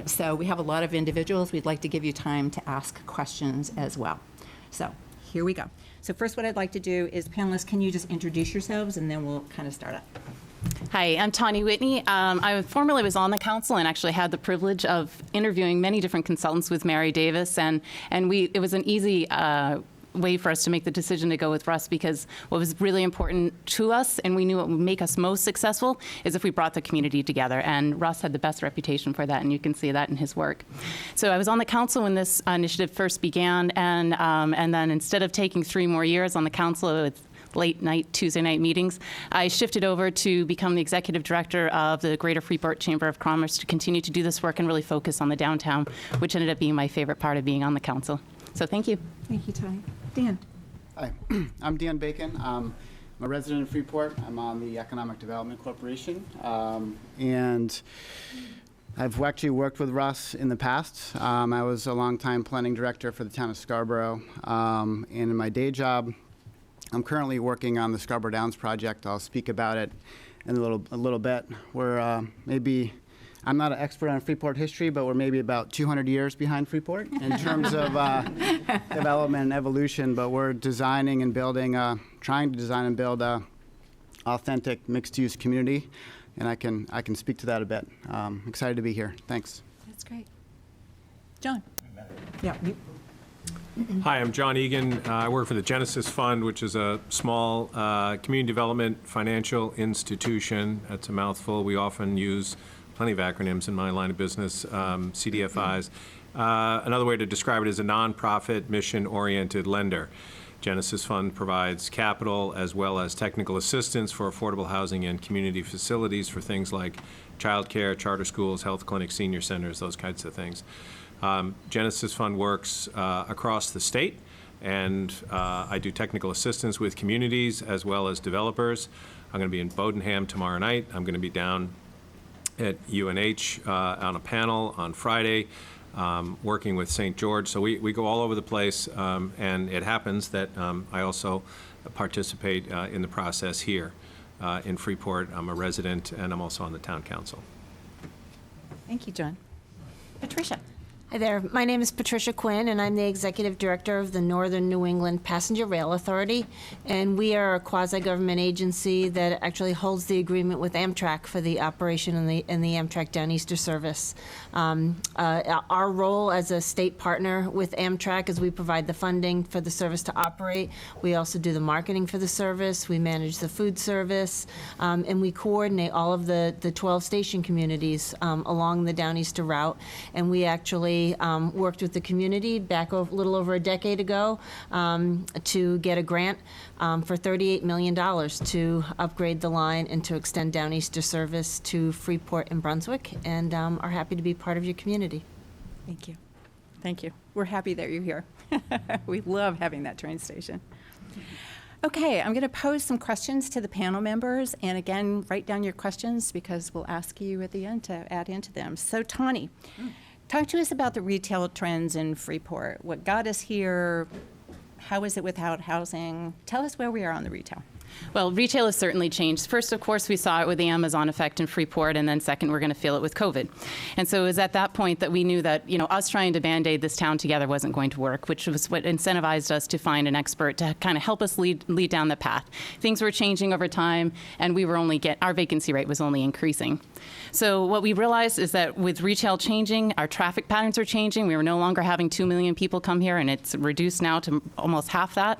[SPEAKER 5] So we have a lot of individuals. We'd like to give you time to ask questions as well. So here we go. So first what I'd like to do is, panelists, can you just introduce yourselves, and then we'll kind of start up.
[SPEAKER 6] Hi, I'm Tawny Whitney. I formerly was on the council and actually had the privilege of interviewing many different consultants with Mary Davis, and it was an easy way for us to make the decision to go with Russ, because what was really important to us, and we knew what would make us most successful, is if we brought the community together, and Russ had the best reputation for that, and you can see that in his work. So I was on the council when this initiative first began, and then instead of taking 3 more years on the council with late night Tuesday night meetings, I shifted over to become the executive director of the Greater Freeport Chamber of Commerce to continue to do this work and really focus on the downtown, which ended up being my favorite part of being on the council. So thank you.
[SPEAKER 5] Thank you, Tony. Dan.
[SPEAKER 7] Hi, I'm Dan Bacon. I'm a resident of Freeport. I'm on the Economic Development Corporation, and I've actually worked with Russ in the past. I was a longtime planning director for the town of Scarborough, and in my day job, I'm currently working on the Scarborough Downs project. I'll speak about it in a little bit. I'm not an expert on Freeport history, but we're maybe about 200 years behind Freeport in terms of development and evolution. But we're designing and building, trying to design and build a authentic mixed-use community, and I can speak to that a bit. Excited to be here. Thanks.
[SPEAKER 5] That's great. John. Yeah.
[SPEAKER 8] Hi, I'm John Egan. I work for the Genesis Fund, which is a small community development financial institution. That's a mouthful. We often use plenty of acronyms in my line of business, CDFIs. Another way to describe it is a nonprofit, mission-oriented lender. Genesis Fund provides capital as well as technical assistance for affordable housing and community facilities for things like childcare, charter schools, health clinics, senior centers, those kinds of things. Genesis Fund works across the state, and I do technical assistance with communities as well as developers. I'm going to be in Bodenham tomorrow night. I'm going to be down at UNH on a panel on Friday, working with St. George. So we go all over the place, and it happens that I also participate in the process here in Freeport. I'm a resident, and I'm also on the town council.
[SPEAKER 5] Thank you, John. Patricia.
[SPEAKER 9] Hi there. My name is Patricia Quinn, and I'm the Executive Director of the Northern New England Passenger Rail Authority. And we are a quasi-government agency that actually holds the agreement with Amtrak for the operation in the Amtrak Downeaster service. Our role as a state partner with Amtrak is we provide the funding for the service to operate. We also do the marketing for the service. We manage the food service, and we coordinate all of the 12 station communities along the Downeaster route. And we actually worked with the community back a little over a decade ago to get a grant for $38 million to upgrade the line and to extend Downeaster service to Freeport and Brunswick, and are happy to be part of your community.
[SPEAKER 5] Thank you. Thank you. We're happy that you're here. We love having that train station. Okay, I'm going to pose some questions to the panel members, and again, write down your questions because we'll ask you at the end to add into them. So, Tawny, talk to us about the retail trends in Freeport. What got us here? How is it without housing? Tell us where we are on the retail.
[SPEAKER 6] Well, retail has certainly changed. First, of course, we saw it with the Amazon effect in Freeport, and then second, we're going to feel it with COVID. And so it was at that point that we knew that, us trying to Band-Aid this town together wasn't going to work, which was what incentivized us to find an expert to kind of help us lead down the path. Things were changing over time, and we were our vacancy rate was only increasing. So what we realized is that with retail changing, our traffic patterns are changing. We were no longer having 2 million people come here, and it's reduced now to almost half that.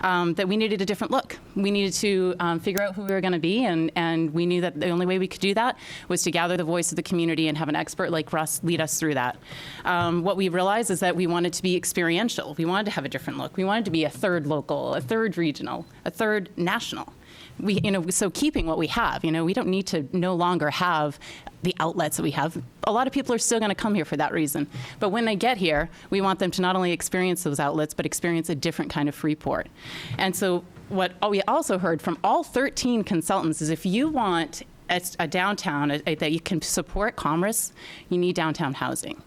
[SPEAKER 6] That we needed a different look. We needed to figure out who we were going to be, and we knew that the only way we could do that was to gather the voice of the community and have an expert like Russ lead us through that. What we realized is that we wanted to be experiential. We wanted to have a different look. We wanted to be a third local, a third regional, a third national. So keeping what we have, we don't need to no longer have the outlets that we have. A lot of people are still going to come here for that reason. But when they get here, we want them to not only experience those outlets, but experience a different kind of Freeport. And so what we also heard from all 13 consultants is if you want a downtown that you can support commerce, you need downtown housing.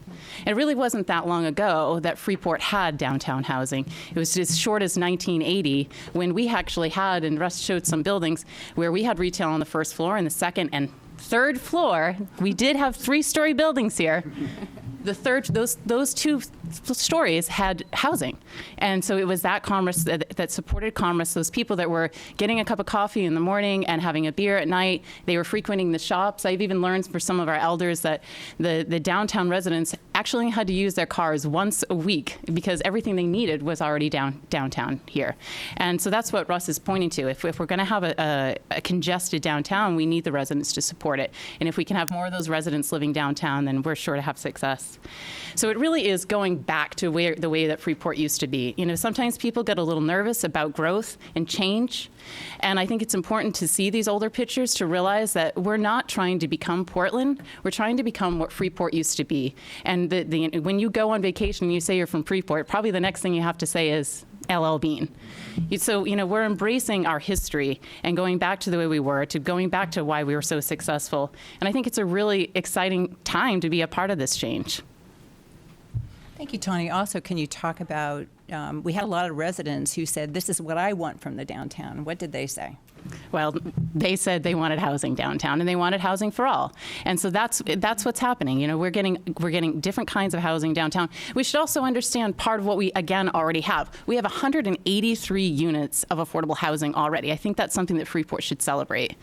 [SPEAKER 6] It really wasn't that long ago that Freeport had downtown housing. It was as short as 1980 when we actually had, and Russ showed some buildings, where we had retail on the first floor and the second and third floor. We did have 3-story buildings here. The third, those 2 stories had housing. And so it was that commerce that supported commerce, those people that were getting a cup of coffee in the morning and having a beer at night. They were frequenting the shops. I've even learned for some of our elders that the downtown residents actually had to use their cars once a week because everything they needed was already downtown here. And so that's what Russ is pointing to. If we're going to have a congested downtown, we need the residents to support it. And if we can have more of those residents living downtown, then we're sure to have success. So it really is going back to the way that Freeport used to be. Sometimes people get a little nervous about growth and change. And I think it's important to see these older pictures to realize that we're not trying to become Portland. We're trying to become what Freeport used to be. And when you go on vacation and you say you're from Freeport, probably the next thing you have to say is LL Bean. So, we're embracing our history and going back to the way we were, to going back to why we were so successful. And I think it's a really exciting time to be a part of this change.
[SPEAKER 5] Thank you, Tawny. Also, can you talk about, we had a lot of residents who said, this is what I want from the downtown. What did they say?
[SPEAKER 6] Well, they said they wanted housing downtown, and they wanted housing for all. And so that's what's happening. We're getting different kinds of housing downtown. We should also understand part of what we, again, already have. We have 183 units of affordable housing already. I think that's something that Freeport should celebrate.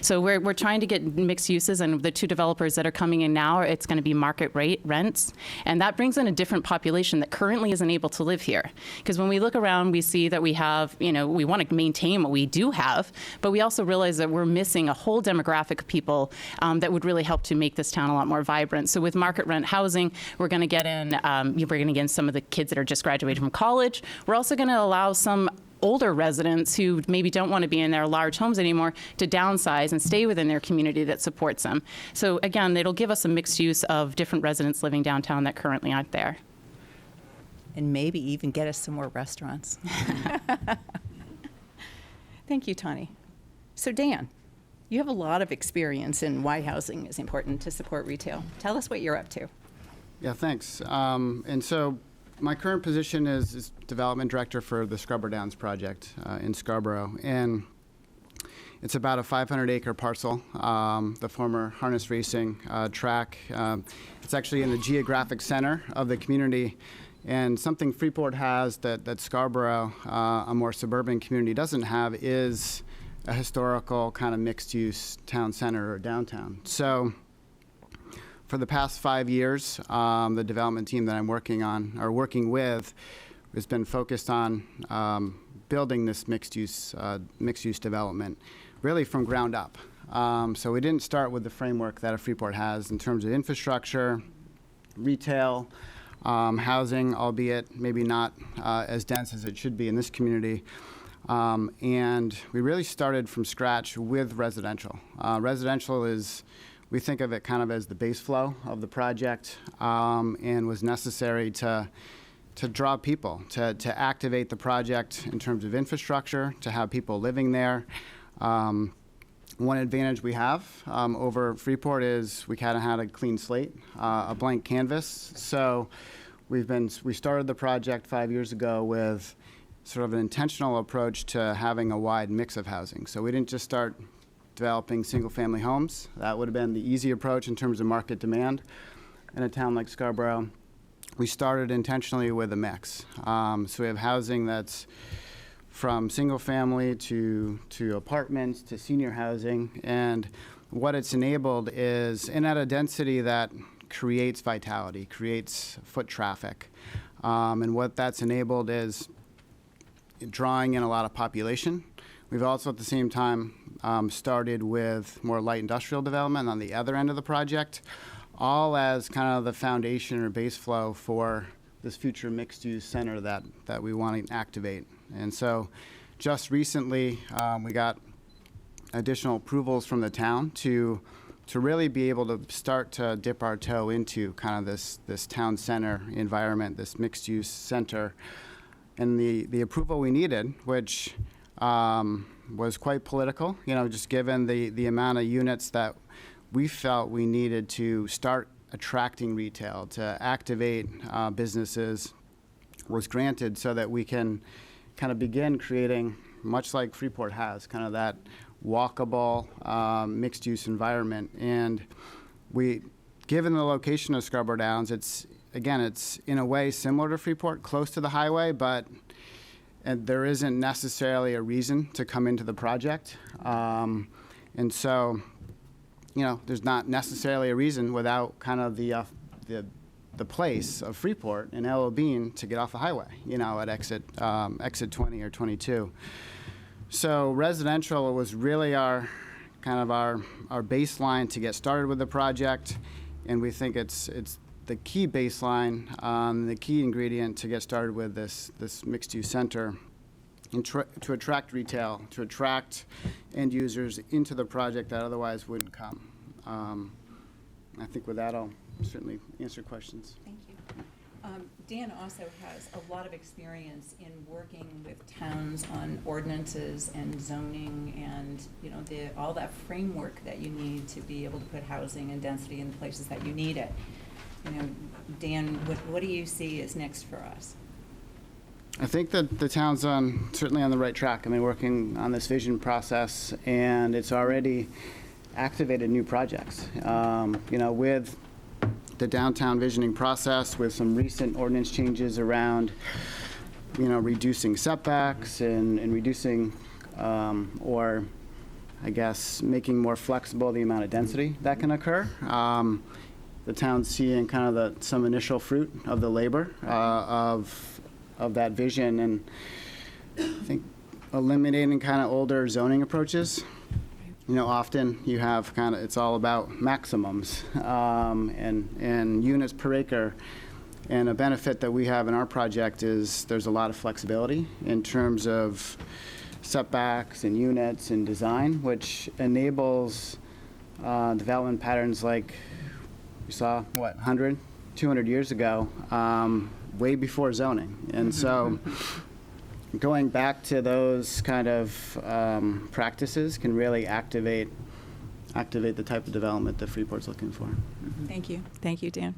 [SPEAKER 6] So we're trying to get mixed uses, and the 2 developers that are coming in now, it's going to be market rate rents. And that brings in a different population that currently isn't able to live here. Because when we look around, we see that we have, we want to maintain what we do have, but we also realize that we're missing a whole demographic of people that would really help to make this town a lot more vibrant. So with market rent housing, we're going to get in some of the kids that are just graduated from college. We're also going to allow some older residents who maybe don't want to be in their large homes anymore to downsize and stay within their community that supports them. So again, it'll give us a mixed use of different residents living downtown that currently aren't there.
[SPEAKER 5] And maybe even get us some more restaurants. Thank you, Tawny. So Dan, you have a lot of experience in why housing is important to support retail. Tell us what you're up to.
[SPEAKER 7] Yeah, thanks. And so my current position is development director for the Scarborough Downs project in Scarborough. And It's about a 500-acre parcel, the former harness racing track. It's actually in the geographic center of the community. And something Freeport has that Scarborough, a more suburban community, doesn't have is a historical kind of mixed-use town center or downtown. So for the past 5 years, the development team that I'm working with has been focused on building this mixed-use development, really from ground up. So we didn't start with the framework that a Freeport has in terms of infrastructure, retail, housing, albeit maybe not as dense as it should be in this community. And we really started from scratch with residential. Residential is, we think of it kind of as the base flow of the project, and was necessary to draw people, to activate the project in terms of infrastructure, to have people living there. One advantage we have over Freeport is we kind of had a clean slate, a blank canvas. So we started the project 5 years ago with sort of an intentional approach to having a wide mix of housing. So we didn't just start developing single-family homes. That would have been the easy approach in terms of market demand in a town like Scarborough. We started intentionally with a mix. So we have housing that's from single-family to apartments to senior housing. And what it's enabled is, and at a density that creates vitality, creates foot traffic. And what that's enabled is drawing in a lot of population. We've also at the same time started with more light industrial development on the other end of the project, all as kind of the foundation or base flow for this future mixed-use center that we want to activate. And so just recently we got additional approvals from the town to really be able to start to dip our toe into kind of this town center environment, this mixed-use center. And the approval we needed, which was quite political, just given the amount of units that we felt we needed to start attracting retail, to activate businesses, was granted so that we can kind of begin creating, much like Freeport has, kind of that walkable mixed-use environment. And given the location of Scarborough Downs, it's in a way similar to Freeport, close to the highway, and there isn't necessarily a reason to come into the project. And so, there's not necessarily a reason without kind of the place of Freeport and LL Bean to get off the highway, at exit 20 or 22. So residential was really our baseline to get started with the project, and we think it's the key baseline, the key ingredient to get started with this mixed-use center, and to attract retail, to attract end users into the project that otherwise wouldn't come. I think with that, I'll certainly answer questions.
[SPEAKER 5] Thank you. Dan also has a lot of experience in working with towns on ordinances and zoning and, all that framework that you need to be able to put housing and density in the places that you need it. Dan, what do you see is next for us?
[SPEAKER 7] I think that the town's certainly on the right track. Working on this vision process, and it's already activated new projects. With the downtown visioning process, with some recent ordinance changes around, reducing setbacks and reducing, or I guess making more flexible the amount of density that can occur. The town's seeing kind of some initial fruit of the labor of that vision, and I think eliminating kind of older zoning approaches. Often you have it's all about maximums and units per acre. And a benefit that we have in our project is there's a lot of flexibility in terms of setbacks and units and design, which enables development patterns like we saw, 100, 200 years ago, way before zoning. And so going back to those kind of practices can really activate the type of development that Freeport's looking for.
[SPEAKER 5] Thank you. Thank you, Dan.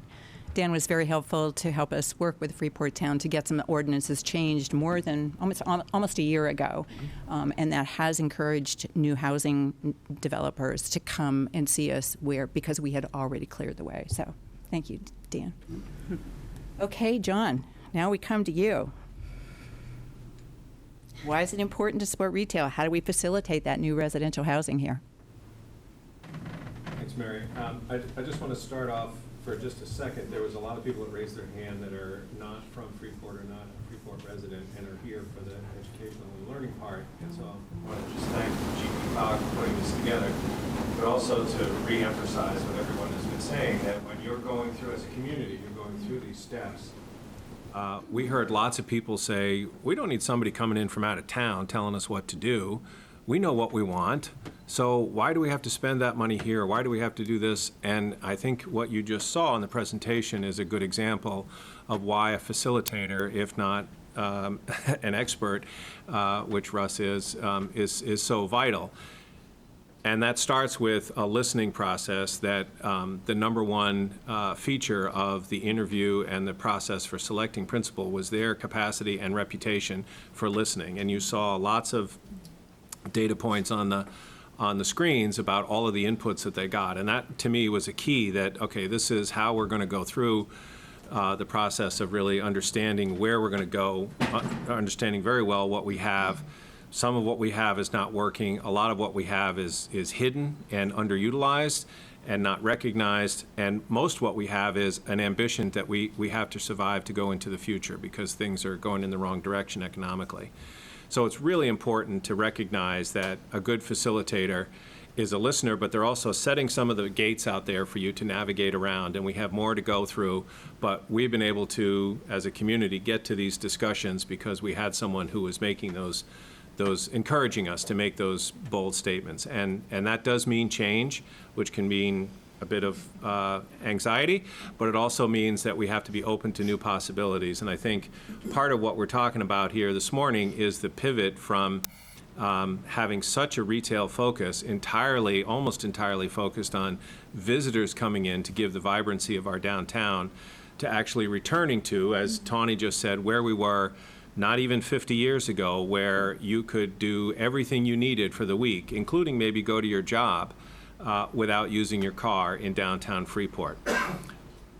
[SPEAKER 5] Dan was very helpful to help us work with Freeport Town to get some ordinances changed more than almost a year ago. And that has encouraged new housing developers to come and see us because we had already cleared the way. So thank you, Dan. Okay, John, now we come to you. Why is it important to support retail? How do we facilitate that new residential housing here?
[SPEAKER 8] Thanks, Mary. I just want to start off for just a second. There was a lot of people that raised their hand that are not from Freeport or not a Freeport resident and are here for the educational and learning part. And so I want to just thank GPGOG for putting this together, but also to re-emphasize what everyone has been saying, that when you're going through, as a community, you're going through these steps. We heard lots of people say, we don't need somebody coming in from out of town telling us what to do. We know what we want, so why do we have to spend that money here? Why do we have to do this? And I think what you just saw in the presentation is a good example of why a facilitator, if not an expert, which Russ is so vital. And that starts with a listening process that the number one feature of the interview and the process for selecting principal was their capacity and reputation for listening. And you saw lots of data points on the screens about all of the inputs that they got. And that, to me, was a key that, okay, this is how we're going to go through the process of really understanding where we're going to go, understanding very well what we have. Some of what we have is not working. A lot of what we have is hidden and underutilized and not recognized. And most what we have is an ambition that we have to survive to go into the future because things are going in the wrong direction economically. So it's really important to recognize that a good facilitator is a listener, but they're also setting some of the gates out there for you to navigate around. And we have more to go through, but we've been able to, as a community, get to these discussions because we had someone who was making those encouraging us to make those bold statements. And that does mean change, which can mean a bit of anxiety, but it also means that we have to be open to new possibilities. And I think part of what we're talking about here this morning is the pivot from having such a retail focus, almost entirely focused on visitors coming in to give the vibrancy of our downtown, to actually returning to, as Tawny just said, where we were not even 50 years ago, where you could do everything you needed for the week, including maybe go to your job without using your car in downtown Freeport.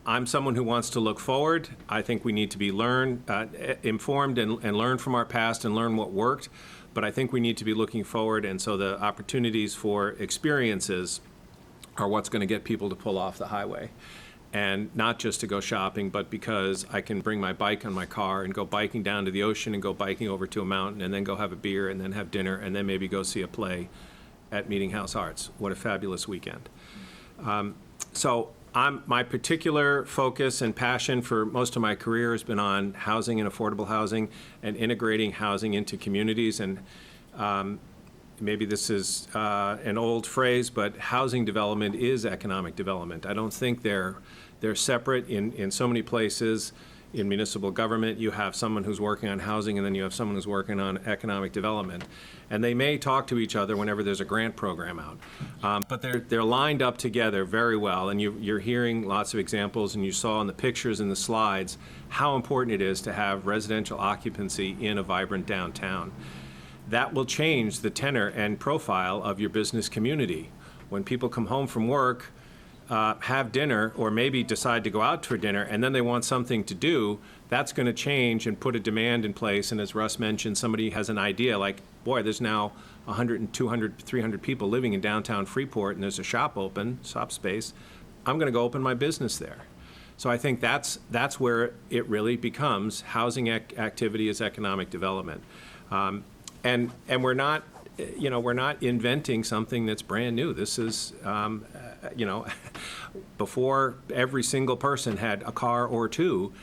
[SPEAKER 8] I'm someone who wants to look forward. I think we need to be informed and learn from our past and learn what worked, but I think we need to be looking forward, and so the opportunities for experiences are what's going to get people to pull off the highway. And not just to go shopping, but because I can bring my bike on my car and go biking down to the ocean and go biking over to a mountain and then go have a beer and then have dinner and then maybe go see a play at Meeting House Arts. What a fabulous weekend. So my particular focus and passion for most of my career has been on housing and affordable housing and integrating housing into communities. And maybe this is an old phrase, but housing development is economic development. I don't think they're separate. In so many places in municipal government, you have someone who's working on housing and then you have someone who's working on economic development. And they may talk to each other whenever there's a grant program out. But they're lined up together very well. And you're hearing lots of examples, and you saw in the pictures and the slides how important it is to have residential occupancy in a vibrant downtown. That will change the tenor and profile of your business community. When people come home from work, have dinner, or maybe decide to go out for dinner, and then they want something to do, that's going to change and put a demand in place. And as Russ mentioned, somebody has an idea like, boy, there's now 100, 200, 300 people living in downtown Freeport, and there's a shop space. I'm going to go open my business there. So I think that's where it really becomes housing activity is economic development. And we're not inventing something that's brand new. This is, before every single person had a car or two,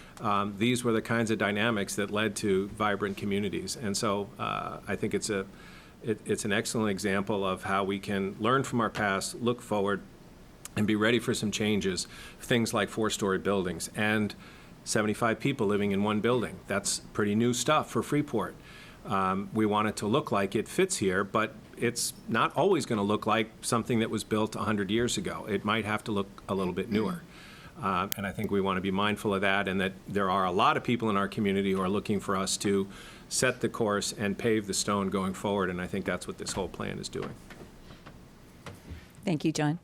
[SPEAKER 8] these were the kinds of dynamics that led to vibrant communities. And so I think it's an excellent example of how we can learn from our past, look forward, and be ready for some changes. Things like 4-story buildings and 75 people living in one building. That's pretty new stuff for Freeport. We want it to look like it fits here, but it's not always going to look like something that was built 100 years ago. It might have to look a little bit newer. And I think we want to be mindful of that, and that there are a lot of people in our community who are looking for us to set the course and pave the stone going forward, and I think that's what this whole plan is doing.
[SPEAKER 5] Thank you, John.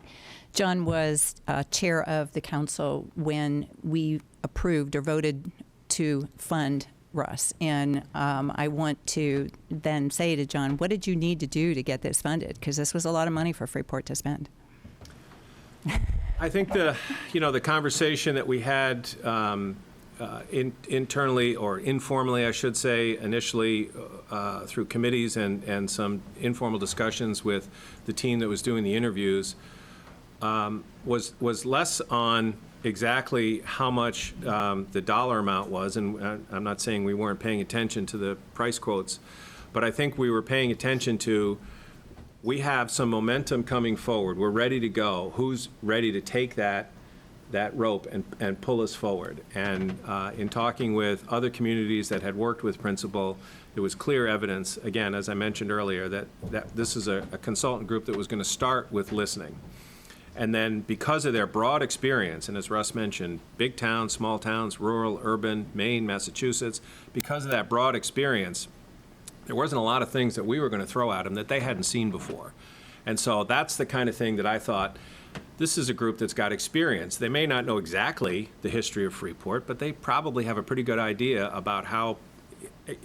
[SPEAKER 5] John was chair of the council when we approved or voted to fund Russ. And I want to then say to John, what did you need to do to get this funded? Because this was a lot of money for Freeport to spend.
[SPEAKER 8] I think the conversation that we had internally, or informally, I should say, initially through committees and some informal discussions with the team that was doing the interviews, was less on exactly how much the dollar amount was, and I'm not saying we weren't paying attention to the price quotes, but I think we were paying attention to, we have some momentum coming forward. We're ready to go. Who's ready to take that rope and pull us forward? And in talking with other communities that had worked with Principal, there was clear evidence, again, as I mentioned earlier, that this is a consultant group that was going to start with listening. And then, because of their broad experience, and as Russ mentioned, big towns, small towns, rural, urban, Maine, Massachusetts, because of that broad experience, there wasn't a lot of things that we were going to throw at them that they hadn't seen before. And so that's the kind of thing that I thought, this is a group that's got experience. They may not know exactly the history of Freeport, but they probably have a pretty good idea about how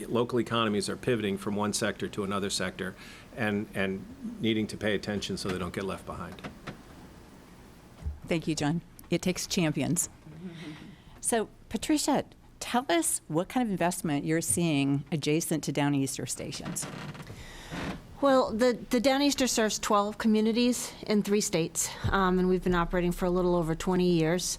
[SPEAKER 8] local economies are pivoting from one sector to another sector and needing to pay attention so they don't get left behind.
[SPEAKER 5] Thank you, John. It takes champions. So, Patricia, tell us what kind of investment you're seeing adjacent to Downeaster stations.
[SPEAKER 9] Well, the Downeaster serves 12 communities in 3 states, and we've been operating for a little over 20 years.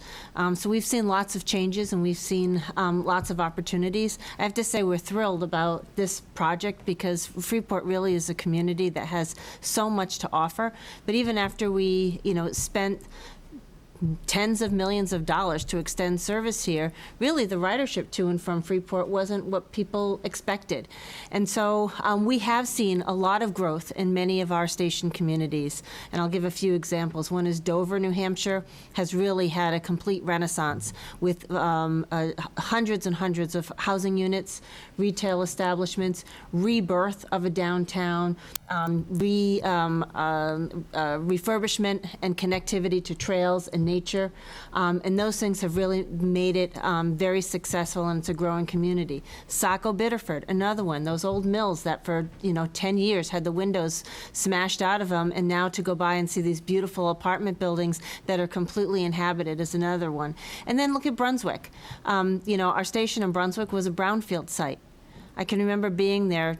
[SPEAKER 9] So we've seen lots of changes, and we've seen lots of opportunities. I have to say we're thrilled about this project because Freeport really is a community that has so much to offer. But even after we, spent tens of millions of dollars to extend service here, really the ridership to and from Freeport wasn't what people expected. And so we have seen a lot of growth in many of our station communities. And I'll give a few examples. One is Dover, New Hampshire, has really had a complete renaissance with hundreds and hundreds of housing units, retail establishments, rebirth of a downtown, refurbishment and connectivity to trails and nature, and those things have really made it very successful, and it's a growing community. Saco Biddeford, another one, those old mills that for 10 years had the windows smashed out of them, and now to go by and see these beautiful apartment buildings that are completely inhabited is another one. And then look at Brunswick. Our station in Brunswick was a brownfield site. I can remember being there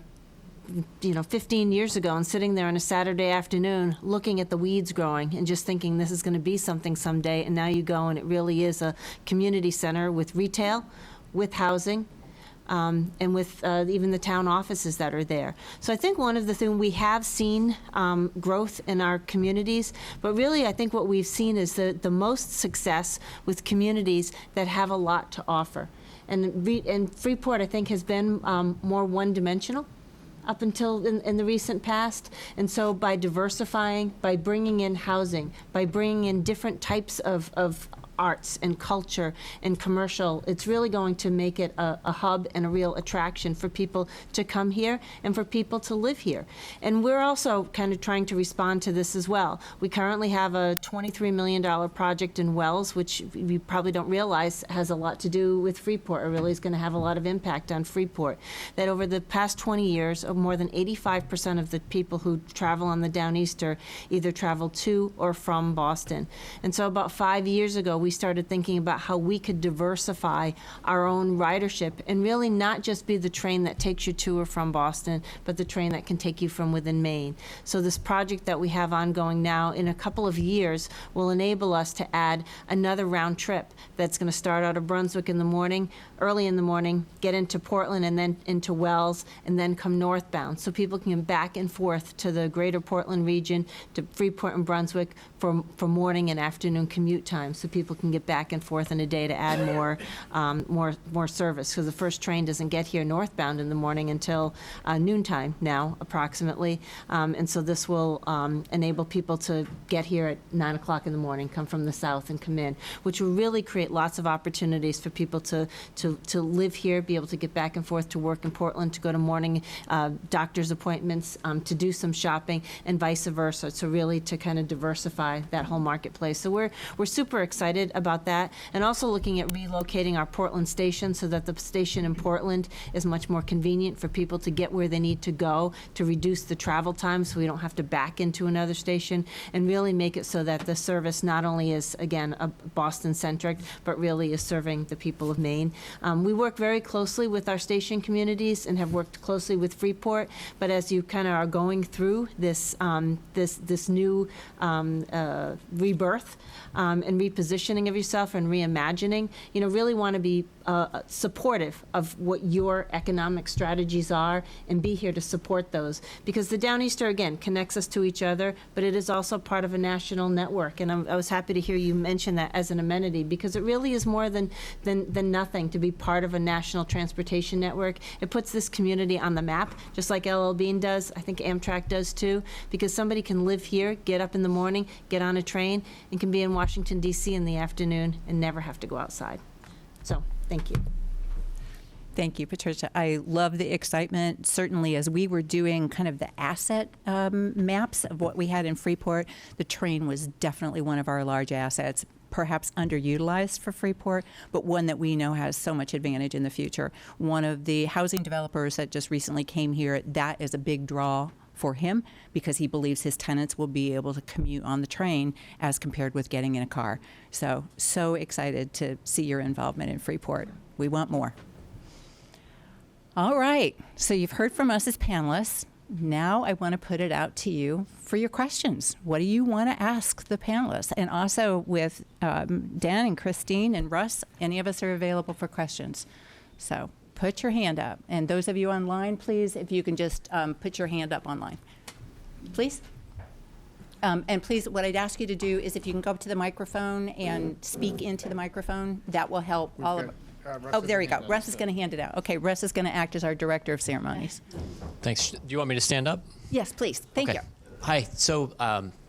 [SPEAKER 9] 15 years ago and sitting there on a Saturday afternoon looking at the weeds growing and just thinking this is going to be something someday, and now you go and it really is a community center with retail, with housing, and with even the town offices that are there. So I think one of the things we have seen growth in our communities, but really I think what we've seen is the most success with communities that have a lot to offer. And Freeport, I think, has been more one-dimensional up until in the recent past. And so by diversifying, by bringing in housing, by bringing in different types of arts and culture and commercial, it's really going to make it a hub and a real attraction for people to come here and for people to live here. And we're also kind of trying to respond to this as well. We currently have a $23 million project in Wells, which we probably don't realize has a lot to do with Freeport, or really is going to have a lot of impact on Freeport. That over the past 20 years, more than 85% of the people who travel on the Downeaster either travel to or from Boston. And so about 5 years ago, we started thinking about how we could diversify our own ridership and really not just be the train that takes you to or from Boston, but the train that can take you from within Maine. So this project that we have ongoing now, in a couple of years, will enable us to add another round trip that's going to start out of Brunswick in the morning, early in the morning, get into Portland and then into Wells, and then come northbound. So people can get back and forth to the greater Portland region, to Freeport and Brunswick for morning and afternoon commute time, so people people can get back and forth in a day to add more service. Because the first train doesn't get here northbound in the morning until noontime now, approximately. And so this will enable people to get here at 9 o'clock in the morning, come from the south and come in, which will really create lots of opportunities for people to live here, be able to get back and forth to work in Portland, to go to morning doctor's appointments, to do some shopping, and vice versa. So really to kind of diversify that whole marketplace. So we're super excited about that, and also looking at relocating our Portland station so that the station in Portland is much more convenient for people to get where they need to go, to reduce the travel time so we don't have to back into another station, and really make it so that the service not only is, again, Boston-centric, but really is serving the people of Maine. We work very closely with our station communities and have worked closely with Freeport, but as you kind of are going through this new rebirth and repositioning of yourself and reimagining, really want to be supportive of what your economic strategies are and be here to support those. Because the Downeaster, again, connects us to each other, but it is also part of a national network. And I was happy to hear you mention that as an amenity, because it really is more than nothing to be part of a national transportation network. It puts this community on the map, just like LL Bean does. I think Amtrak does too, because somebody can live here, get up in the morning, get on a train, and can be in Washington, D.C. in the afternoon and never have to go outside. So, thank you.
[SPEAKER 5] Thank you, Patricia. I love the excitement. Certainly, as we were doing kind of the asset maps of what we had in Freeport, the train was definitely one of our large assets, perhaps underutilized for Freeport, but one that we know has so much advantage in the future. One of the housing developers that just recently came here, that is a big draw for him because he believes his tenants will be able to commute on the train as compared with getting in a car. So excited to see your involvement in Freeport. We want more. All right, so you've heard from us as panelists. Now I want to put it out to you for your questions. What do you want to ask the panelists? And also with Dan and Christine and Russ, any of us are available for questions. So put your hand up. And those of you online, please, if you can just put your hand up online. Please. And please, what I'd ask you to do is if you can go up to the microphone and speak into the microphone, that will help all of us. Oh, there you go. Russ is going to hand it out. Okay, Russ is going to act as our director of ceremonies.
[SPEAKER 10] Thanks. Do you want me to stand up?
[SPEAKER 5] Yes, please. Thank you.
[SPEAKER 10] Hi. So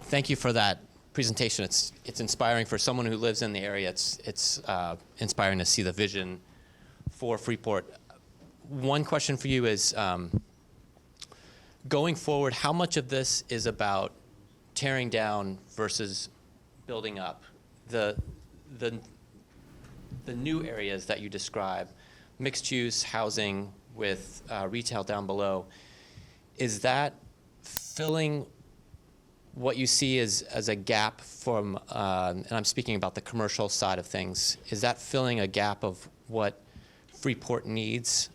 [SPEAKER 10] thank you for that presentation. It's inspiring for someone who lives in the area. It's inspiring to see the vision for Freeport. One question for you is, going forward, how much of this is about tearing down versus building up? The new areas that you describe, mixed-use housing with retail down below, is that filling what you see as a gap from, and I'm speaking about the commercial side of things, is that filling a gap of what Freeport needs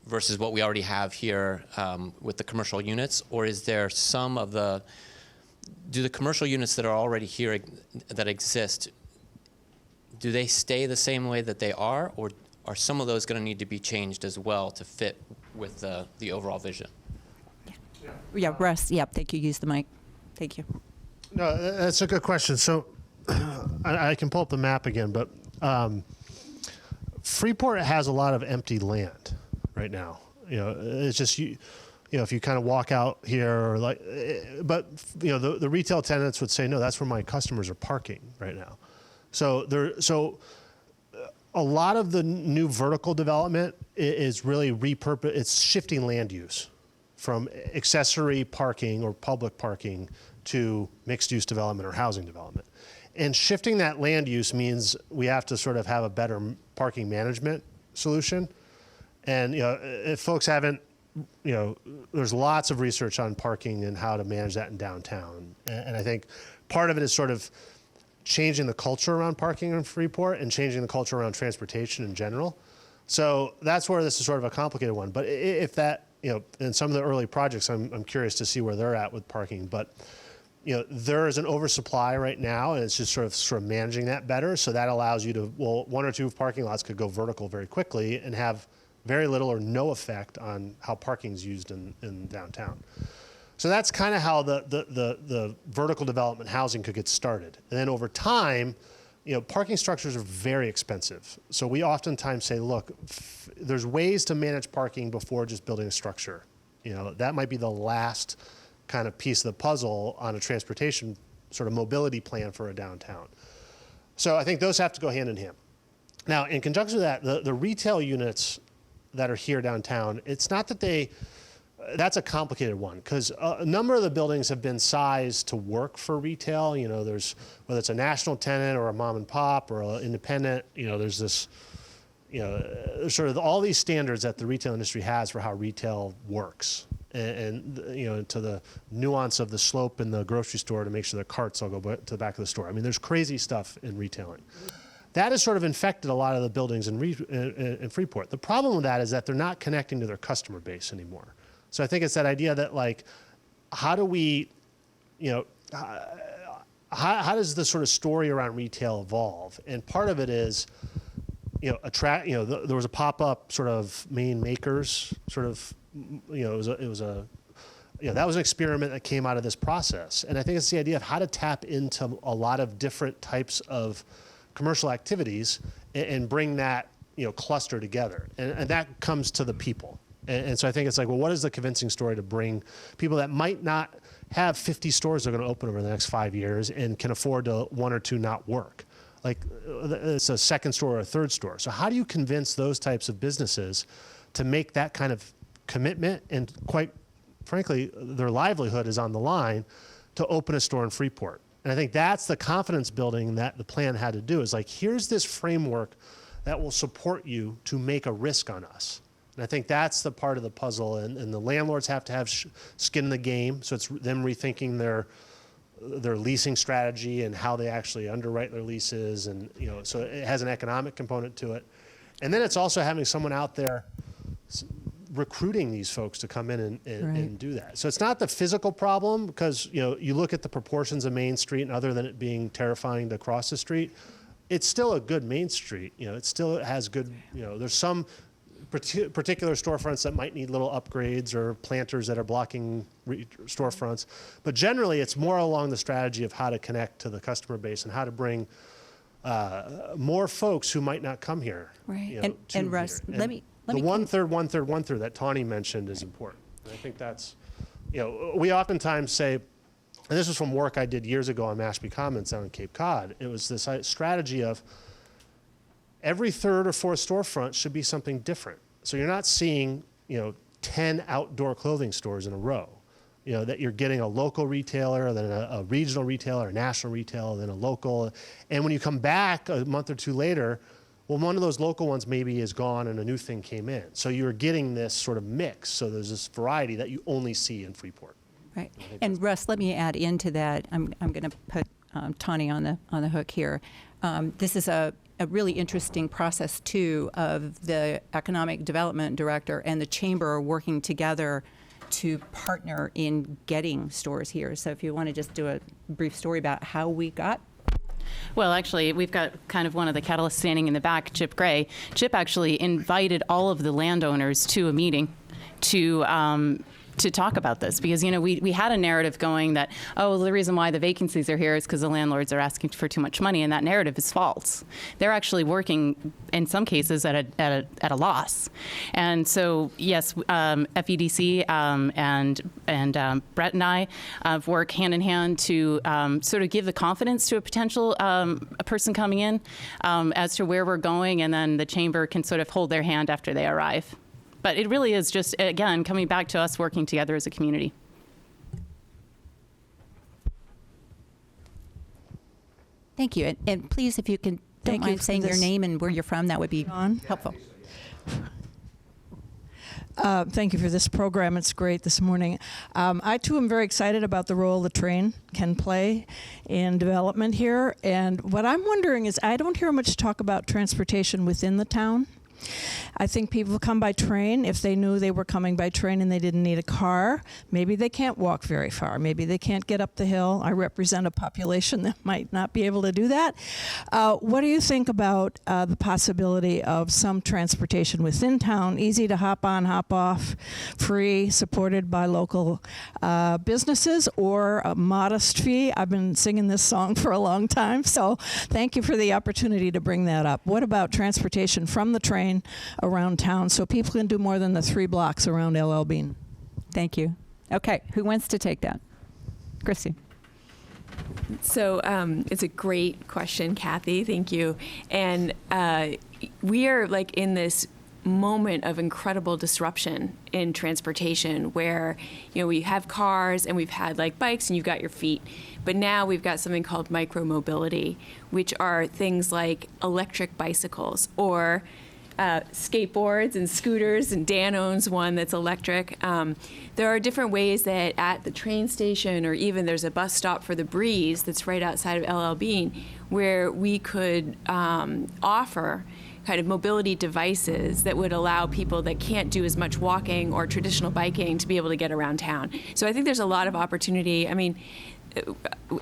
[SPEAKER 10] versus what we already have here with the commercial units? Or is there some of do the commercial units that are already here that exist, do they stay the same way that they are, or are some of those going to need to be changed as well to fit with the overall vision?
[SPEAKER 5] Yeah, Russ, thank you. Use the mic. Thank you.
[SPEAKER 4] No, that's a good question. So I can pull up the map again, but Freeport has a lot of empty land right now. It's just if you kind of walk out here, but the retail tenants would say, no, that's where my customers are parking right now. So a lot of the new vertical development is really it's shifting land use from accessory parking or public parking to mixed-use development or housing development. And shifting that land use means we have to sort of have a better parking management solution. And if folks haven't, there's lots of research on parking and how to manage that in downtown. And I think part of it is sort of changing the culture around parking in Freeport and changing the culture around transportation in general. So that's where this is sort of a complicated one. But if that, in some of the early projects, I'm curious to see where they're at with parking. But there is an oversupply right now, and it's just sort of managing that better. So that allows you to, one or two parking lots could go vertical very quickly and have very little or no effect on how parking is used in downtown. So that's kind of how the vertical development housing could get started. And then over time, parking structures are very expensive. So we oftentimes say, look, there's ways to manage parking before just building a structure. That might be the last kind of piece of the puzzle on a transportation sort of mobility plan for a downtown. So I think those have to go hand in hand. Now, in conjunction with that, the retail units that are here downtown, it's not that that's a complicated one, because a number of the buildings have been sized to work for retail. There's, whether it's a national tenant or a mom and pop or an independent, there's this, there's sort of all these standards that the retail industry has for how retail works. And to the nuance of the slope in the grocery store to make sure the carts all go to the back of the store. I mean, there's crazy stuff in retailing. That has sort of infected a lot of the buildings in Freeport. The problem with that is that they're not connecting to their customer base anymore. So I think it's that idea that, like, how do we, how does the sort of story around retail evolve? And part of it is, there was a pop-up sort of Maine makers sort of, that was an experiment that came out of this process. And I think it's the idea of how to tap into a lot of different types of commercial activities and bring that, cluster together. And that comes to the people. And so I think it's like, well, what is the convincing story to bring people that might not have 50 stores that are going to open over the next 5 years and can afford to one or two not work? Like, it's a second store or a third store. So how do you convince those types of businesses to make that kind of commitment, and quite frankly, their livelihood is on the line, to open a store in Freeport? And I think that's the confidence building that the plan had to do, is like, here's this framework that will support you to make a risk on us. And I think that's the part of the puzzle, and the landlords have to have skin in the game, so it's them rethinking their leasing strategy and how they actually underwrite their leases, and so it has an economic component to it. And then it's also having someone out there recruiting these folks to come in and do that. So it's not the physical problem, because you look at the proportions of Main Street, and other than it being terrifying to cross the street, it's still a good Main Street. It still has good, there's some particular storefronts that might need little upgrades, or planters that are blocking storefronts. But generally, it's more along the strategy of how to connect to the customer base and how to bring more folks who might not come here.
[SPEAKER 5] Right. And Russ, let me
[SPEAKER 4] the one-third that Tawny mentioned is important. And I think that's, we oftentimes say, and this was from work I did years ago on Mashpee Commons down in Cape Cod, it was this strategy of every third or fourth storefront should be something different. So you're not seeing, 10 outdoor clothing stores in a row. That you're getting a local retailer, then a regional retailer, a national retailer, then a local. And when you come back a month or two later, well, one of those local ones maybe is gone and a new thing came in. So you're getting this sort of mix. So there's this variety that you only see in Freeport.
[SPEAKER 5] Right. And Russ, let me add into that. I'm going to put Tawny on the hook here. This is a really interesting process, too, of the economic development director and the chamber working together to partner in getting stores here. So if you want to just do a brief story about how we got.
[SPEAKER 6] Well, actually, we've got kind of one of the catalysts standing in the back, Chip Gray. Chip actually invited all of the landowners to a meeting to talk about this, because we had a narrative going that, oh, the reason why the vacancies are here is because the landlords are asking for too much money, and that narrative is false. They're actually working in some cases at a loss, and so yes, FEDC and Brett and I work hand in hand to sort of give the confidence to a potential a person coming in as to where we're going, and then the chamber can sort of hold their hand after they arrive. But it really is just, again, coming back to us working together as a community.
[SPEAKER 5] Thank you. And please, if you can, don't mind saying your name and where you're from, that would be helpful.
[SPEAKER 11] Thank you for this program. It's great this morning. I, too, am very excited about the role the train can play in development here. And what I'm wondering is, I don't hear much talk about transportation within the town. I think people come by train if they knew they were coming by train and they didn't need a car. Maybe they can't walk very far. Maybe they can't get up the hill. I represent a population that might not be able to do that. What do you think about the possibility of some transportation within town, easy to hop on, hop off, free, supported by local businesses, or a modest fee? I've been singing this song for a long time, so thank you for the opportunity to bring that up. What about transportation from the train around town so people can do more than the 3 blocks around LL Bean?
[SPEAKER 5] Thank you. Okay, who wants to take that? Christy.
[SPEAKER 2] So it's a great question, Kathy. Thank you. And we are like in this moment of incredible disruption in transportation where, you know, we have cars and we've had like bikes and you've got your feet. But now we've got something called micromobility, which are things like electric bicycles or skateboards and scooters, and Dan owns one that's electric. There are different ways that at the train station, or even there's a bus stop for the Breeze that's right outside of LL Bean, where we could offer kind of mobility devices that would allow people that can't do as much walking or traditional biking to be able to get around town. So I think there's a lot of opportunity. I mean,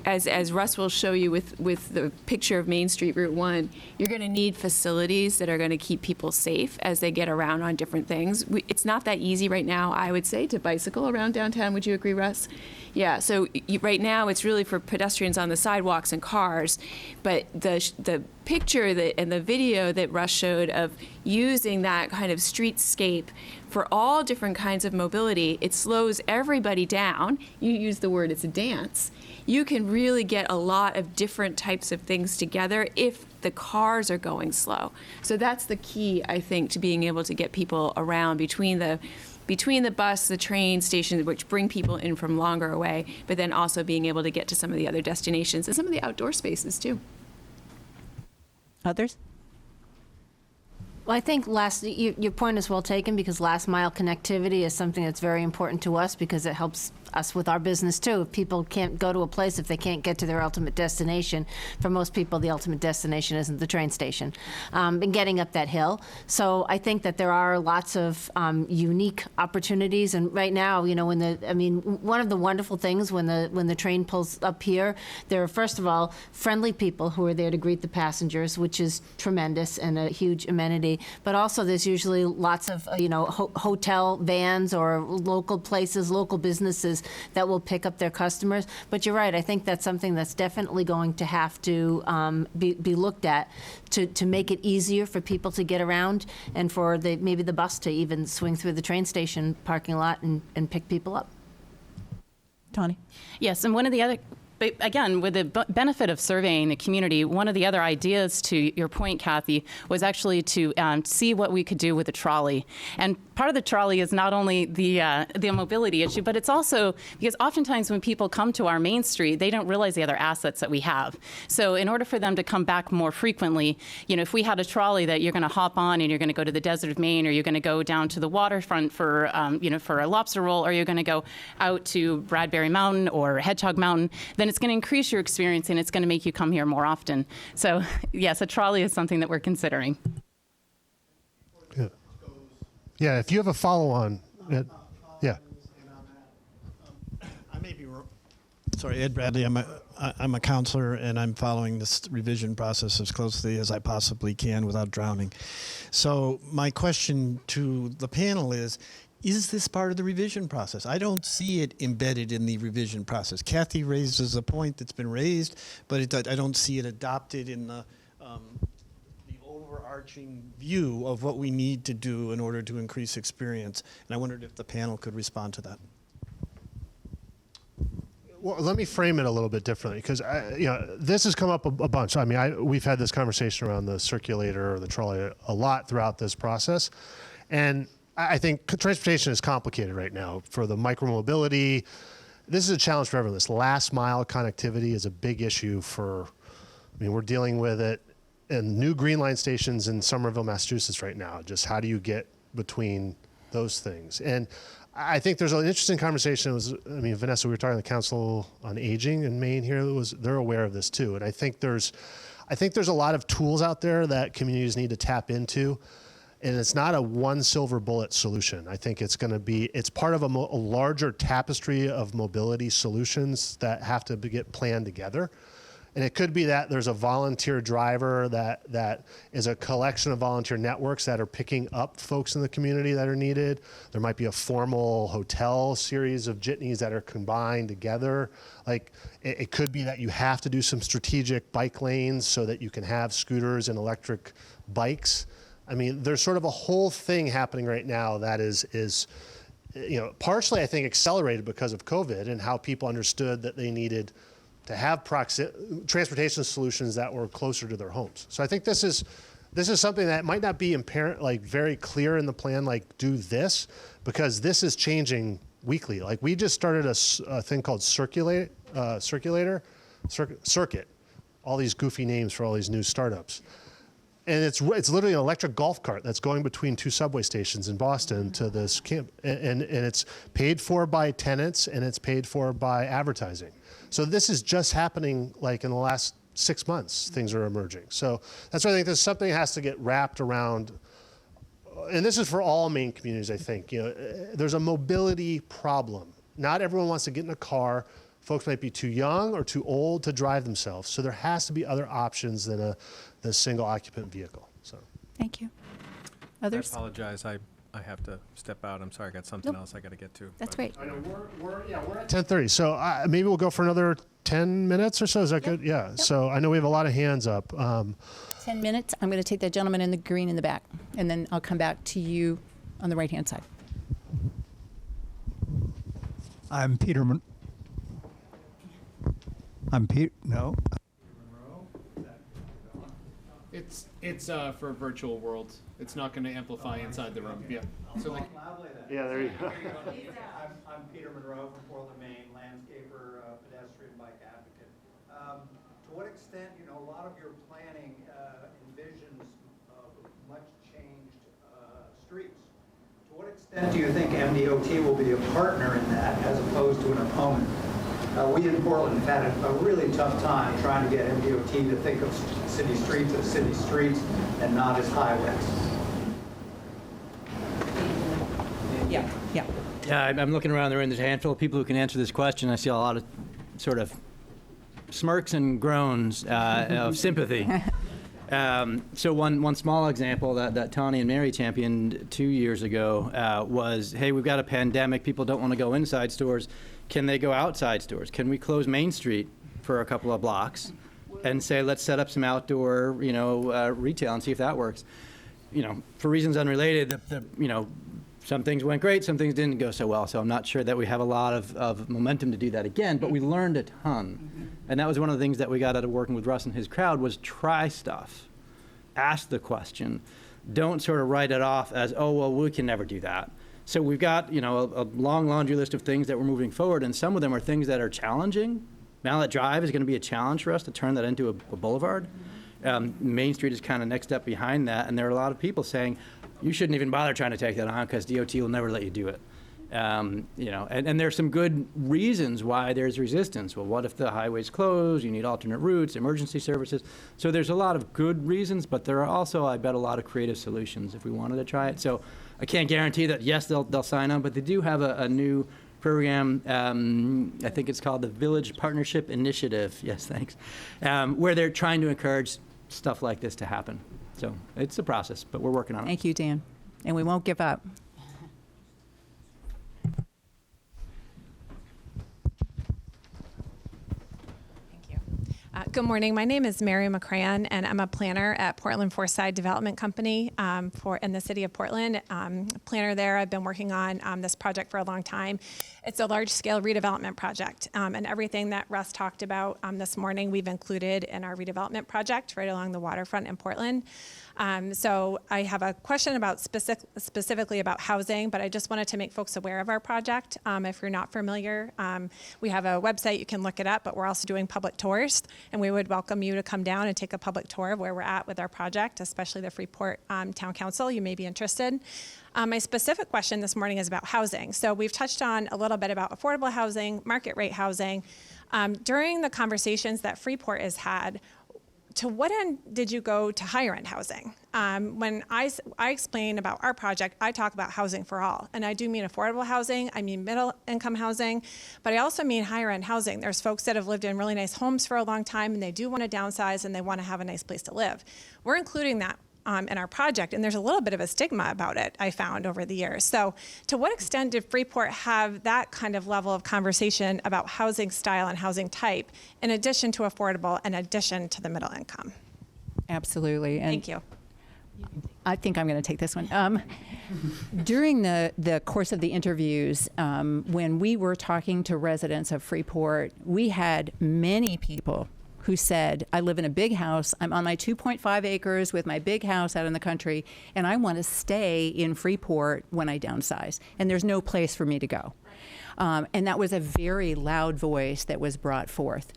[SPEAKER 2] as Russ will show you with the picture of Main Street Route 1, you're going to need facilities that are going to keep people safe as they get around on different things. It's not that easy right now, I would say, to bicycle around downtown. Would you agree, Russ? Yeah, so right now it's really for pedestrians on the sidewalks and cars, but the picture and the video that Russ showed of using that kind of streetscape for all different kinds of mobility, it slows everybody down. You use the word, it's a dance. You can really get a lot of different types of things together if the cars are going slow. So that's the key, I think, to being able to get people around between the bus, the train station, which bring people in from longer away, but then also being able to get to some of the other destinations and some of the outdoor spaces too.
[SPEAKER 5] Others?
[SPEAKER 9] Well, I think your point is well taken, because last mile connectivity is something that's very important to us because it helps us with our business too. If people can't go to a place, if they can't get to their ultimate destination, for most people the ultimate destination isn't the train station, and getting up that hill. So I think that there are lots of unique opportunities, and right now, you know, one of the wonderful things when the train pulls up here, there are first of all friendly people who are there to greet the passengers, which is tremendous and a huge amenity. But also there's usually lots of hotel vans or local places, local businesses that will pick up their customers. But you're right, I think that's something that's definitely going to have to be looked at to make it easier for people to get around, and for maybe the bus to even swing through the train station parking lot and pick people up.
[SPEAKER 5] Tawny?
[SPEAKER 6] Yes, and one of the other, but again, with the benefit of surveying the community, one of the other ideas, to your point, Kathy, was actually to see what we could do with a trolley. And part of the trolley is not only the mobility issue, but it's also because oftentimes when people come to our Main Street, they don't realize the other assets that we have. So in order for them to come back more frequently, you know, if we had a trolley that you're going to hop on and you're going to go to the desert of Maine, or you're going to go down to the waterfront for for a lobster roll, or you're going to go out to Bradbury Mountain or Hedgehog Mountain, then it's going to increase your experience and it's going to make you come here more often. So yes, a trolley is something that we're considering.
[SPEAKER 4] Yeah, if you have a follow-on, yeah.
[SPEAKER 12] I may be wrong. Sorry, Ed Bradley. I'm a counselor, and I'm following this revision process as closely as I possibly can without drowning. So my question to the panel is this part of the revision process? I don't see it embedded in the revision process. Kathy raises a point that's been raised, but I don't see it adopted in the overarching view of what we need to do in order to increase experience. And I wondered if the panel could respond to that.
[SPEAKER 4] Well, let me frame it a little bit differently, because this has come up a bunch. I mean, we've had this conversation around the circulator or the trolley a lot throughout this process, and I think transportation is complicated right now. For the micromobility, this is a challenge for everyone. This last mile connectivity is a big issue we're dealing with it in new Green Line stations in Somerville, Massachusetts right now. Just how do you get between those things? And I think there's an interesting conversation. Vanessa, we were talking to the Council on Aging in Maine here. They're aware of this too. And I think there's a lot of tools out there that communities need to tap into And it's not a one silver bullet solution. I think it's part of a larger tapestry of mobility solutions that have to get planned together. And it could be that there's a volunteer driver that is a collection of volunteer networks that are picking up folks in the community that are needed. There might be a formal hotel series of jitneys that are combined together. Like it could be that you have to do some strategic bike lanes so that you can have scooters and electric bikes. I mean, there's sort of a whole thing happening right now that is partially I think accelerated because of COVID and how people understood that they needed to have transportation solutions that were closer to their homes. So I think this is something that might not be apparent, like very clear in the plan, like do this, because this is changing weekly. Like we just started a thing called Circuit, all these goofy names for all these new startups. And it's literally an electric golf cart that's going between two subway stations in Boston to this camp. And it's paid for by tenants and it's paid for by advertising. So this is just happening like in the last 6 months, things are emerging. So that's why I think there's something that has to get wrapped around, and this is for all Maine communities, I think. There's a mobility problem. Not everyone wants to get in a car. Folks might be too young or too old to drive themselves. So there has to be other options than a single occupant vehicle. So.
[SPEAKER 5] Thank you. Others?
[SPEAKER 8] I apologize. I have to step out. I'm sorry. I got something else I got to get to.
[SPEAKER 5] That's great.
[SPEAKER 4] I know we're at 10:30. So maybe we'll go for another 10 minutes or so. Is that good? Yeah. Yep. So I know we have a lot of hands up.
[SPEAKER 5] 10 minutes. I'm going to take that gentleman in the green in the back, and then I'll come back to you on the right-hand side.
[SPEAKER 13] I'm Peter. No.
[SPEAKER 3] It's for virtual worlds. It's not going to amplify inside the room. Yeah. So like.
[SPEAKER 4] Yeah, there you go.
[SPEAKER 14] I'm Peter Monroe from Portland, Maine, landscaper, pedestrian bike advocate. To what extent, a lot of your planning envisions much changed streets. To what extent do you think MDOT will be a partner in that as opposed to an opponent? We in Portland have had a really tough time trying to get MDOT to think of city streets as city streets and not as highways.
[SPEAKER 1] Yeah, I'm looking around the room. There's a handful of people who can answer this question. I see a lot of sort of smirks and groans of sympathy. So one small example that Tawny and Mary championed 2 years ago was, hey, we've got a pandemic. People don't want to go inside stores. Can they go outside stores? Can we close Main Street for a couple of blocks and say, let's set up some outdoor, retail and see if that works? For reasons unrelated, some things went great, some things didn't go so well. So I'm not sure that we have a lot of momentum to do that again, but we learned a ton. And that was one of the things that we got out of working with Russ and his crowd was try stuff, ask the question, don't sort of write it off as, oh, well, we can never do that. So we've got, a long laundry list of things that we're moving forward, and some of them are things that are challenging. Mallet Drive is going to be a challenge for us to turn that into a boulevard. Main Street is kind of next up behind that, and there are a lot of people saying, you shouldn't even bother trying to take that on because DOT will never let you do it. And there's some good reasons why there's resistance. Well, what if the highway's closed? You need alternate routes, emergency services. So there's a lot of good reasons, but there are also, I bet, a lot of creative solutions if we wanted to try it. So I can't guarantee that, yes, they'll sign on, but they do have a new program. I think it's called the Village Partnership Initiative. Yes, thanks. Where they're trying to encourage stuff like this to happen. So it's a process, but we're working on it.
[SPEAKER 5] Thank you, Dan. And we won't give up.
[SPEAKER 15] Good morning. My name is Mary McCran, and I'm a planner at Portland Forestside Development Company in the city of Portland. Planner there. I've been working on this project for a long time. It's a large-scale redevelopment project, and everything that Russ talked about this morning we've included in our redevelopment project right along the waterfront in Portland. So I have a question about specifically about housing, but I just wanted to make folks aware of our project. If you're not familiar, we have a website, you can look it up, but we're also doing public tours, and we would welcome you to come down and take a public tour of where we're at with our project, especially the Freeport Town Council. You may be interested. My specific question this morning is about housing. So we've touched on a little bit about affordable housing, market rate housing. During the conversations that Freeport has had, to what end did you go to higher end housing? When I explain about our project, I talk about housing for all. And I do mean affordable housing, I mean middle income housing, but I also mean higher end housing. There's folks that have lived in really nice homes for a long time and they do want to downsize and they want to have a nice place to live. We're including that in our project, and there's a little bit of a stigma about it, I found over the years. So to what extent did Freeport have that kind of level of conversation about housing style and housing type in addition to affordable, in addition to the middle income?
[SPEAKER 5] Absolutely. And
[SPEAKER 15] Thank you.
[SPEAKER 5] I think I'm going to take this one. During the course of the interviews, when we were talking to residents of Freeport, we had many people who said, I live in a big house, I'm on my 2.5 acres with my big house out in the country, and I want to stay in Freeport when I downsize, and there's no place for me to go. And that was a very loud voice that was brought forth.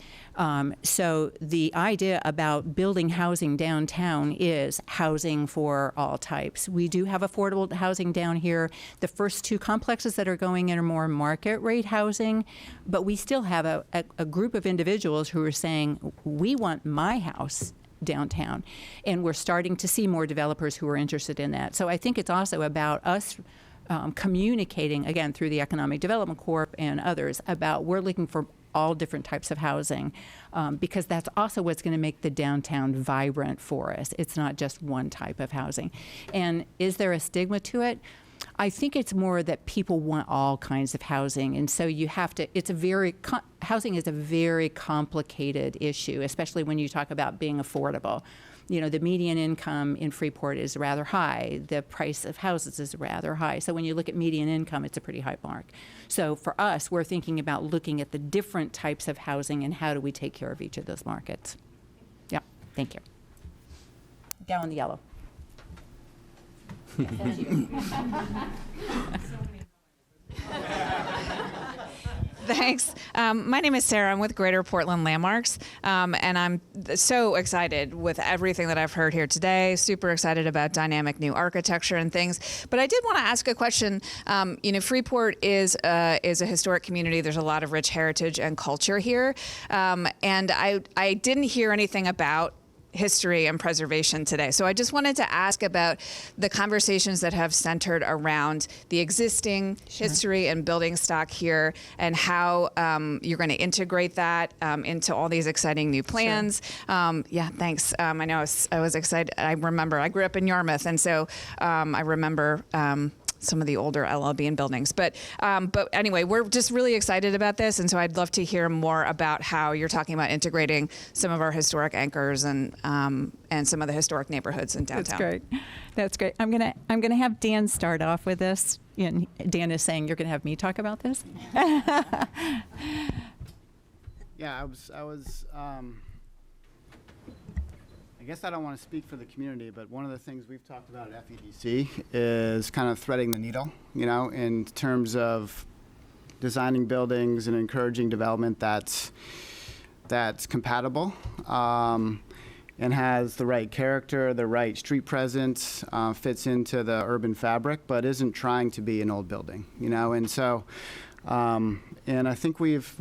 [SPEAKER 5] So the idea about building housing downtown is housing for all types. We do have affordable housing down here. The first two complexes that are going in are more market rate housing, but we still have a group of individuals who are saying, we want my house downtown. And we're starting to see more developers who are interested in that. So I think it's also about us communicating, again, through the Economic Development Corp and others, about we're looking for all different types of housing, because that's also what's going to make the downtown vibrant for us. It's not just one type of housing. And is there a stigma to it? I think it's more that people want all kinds of housing, and so you have to, housing is a very complicated issue, especially when you talk about being affordable. You know, the median income in Freeport is rather high. The price of houses is rather high. So when you look at median income, it's a pretty high mark. So for us, we're thinking about looking at the different types of housing and how do we take care of each of those markets. Yeah, thank you. Down in the yellow. Thank you.
[SPEAKER 16] Thanks. My name is Sarah. I'm with Greater Portland Landmarks, and I'm so excited with everything that I've heard here today. Super excited about dynamic new architecture and things. But I did want to ask a question. Freeport is a historic community. There's a lot of rich heritage and culture here, and I didn't hear anything about history and preservation today. So I just wanted to ask about the conversations that have centered around the existing history and building stock here and how you're going to integrate that into all these exciting new plans. Yeah, thanks. I know I was excited. I remember I grew up in Yarmouth, and so I remember some of the older LL Bean buildings. But anyway, we're just really excited about this, and so I'd love to hear more about how you're talking about integrating some of our historic anchors and some of the historic neighborhoods in downtown.
[SPEAKER 5] That's great. That's great. I'm gonna have Dan start off with this. And Dan is saying you're gonna have me talk about this.
[SPEAKER 7] Yeah, I guess I don't want to speak for the community, but one of the things we've talked about at FEDC is kind of threading the needle, in terms of designing buildings and encouraging development that's compatible and has the right character, the right street presence, fits into the urban fabric, but isn't trying to be an old building, and so. And I think we've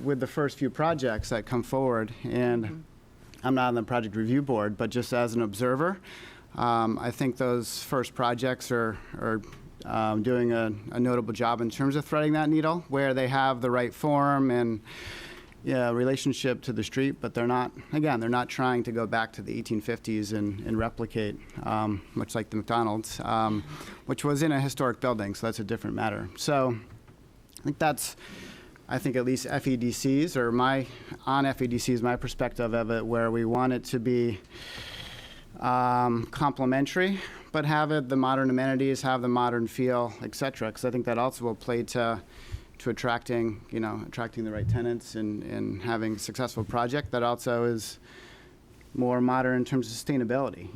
[SPEAKER 7] with the first few projects that come forward, and I'm not on the project review board, but just as an observer, I think those first projects are doing a notable job in terms of threading that needle, where they have the right form and relationship to the street, but they're not trying to go back to the 1850s and replicate, much like the McDonald's, which was in a historic building, so that's a different matter. So I think at least FEDC's, or my perspective of it, where we want it to be complementary, but have the modern amenities, have the modern feel, et cetera, because I think that also will play to attracting the right tenants and having a successful project that also is more modern in terms of sustainability,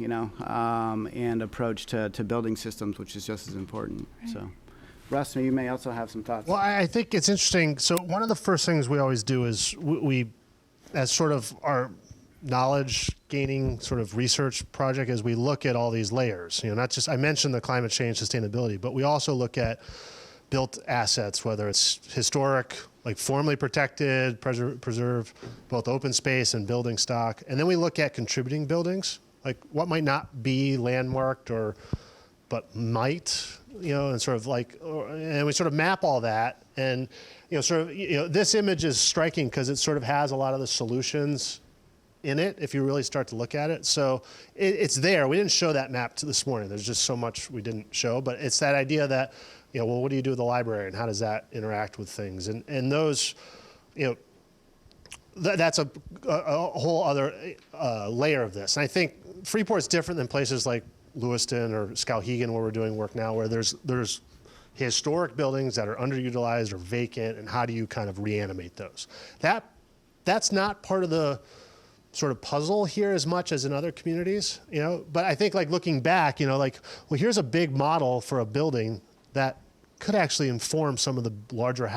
[SPEAKER 7] and approach to building systems, which is just as important. Right. So. Russ, you may also have some thoughts.
[SPEAKER 4] Well, I think it's interesting. So one of the first things we always do is we as sort of our knowledge gaining sort of research project, is we look at all these layers. Not just, I mentioned the climate change sustainability, but we also look at built assets, whether it's historic like formally protected, preserve both open space and building stock. And then we look at contributing buildings, like what might not be landmarked but might, and sort of like, and we sort of map all that. And, this image is striking because it sort of has a lot of the solutions in it if you really start to look at it. So it's there. We didn't show that map this morning. There's just so much we didn't show, but it's that idea that, well, what do you do with the library and how does that interact with things? And those, that's a whole other layer of this. And I think Freeport's different than places like Lewiston or Skowhegan where we're doing work now, where there's historic buildings that are underutilized or vacant, and how do you kind of reanimate those? That's not part of the sort of puzzle here as much as in other communities, but I think like looking back, here's a big model for a building that could actually inform some of the larger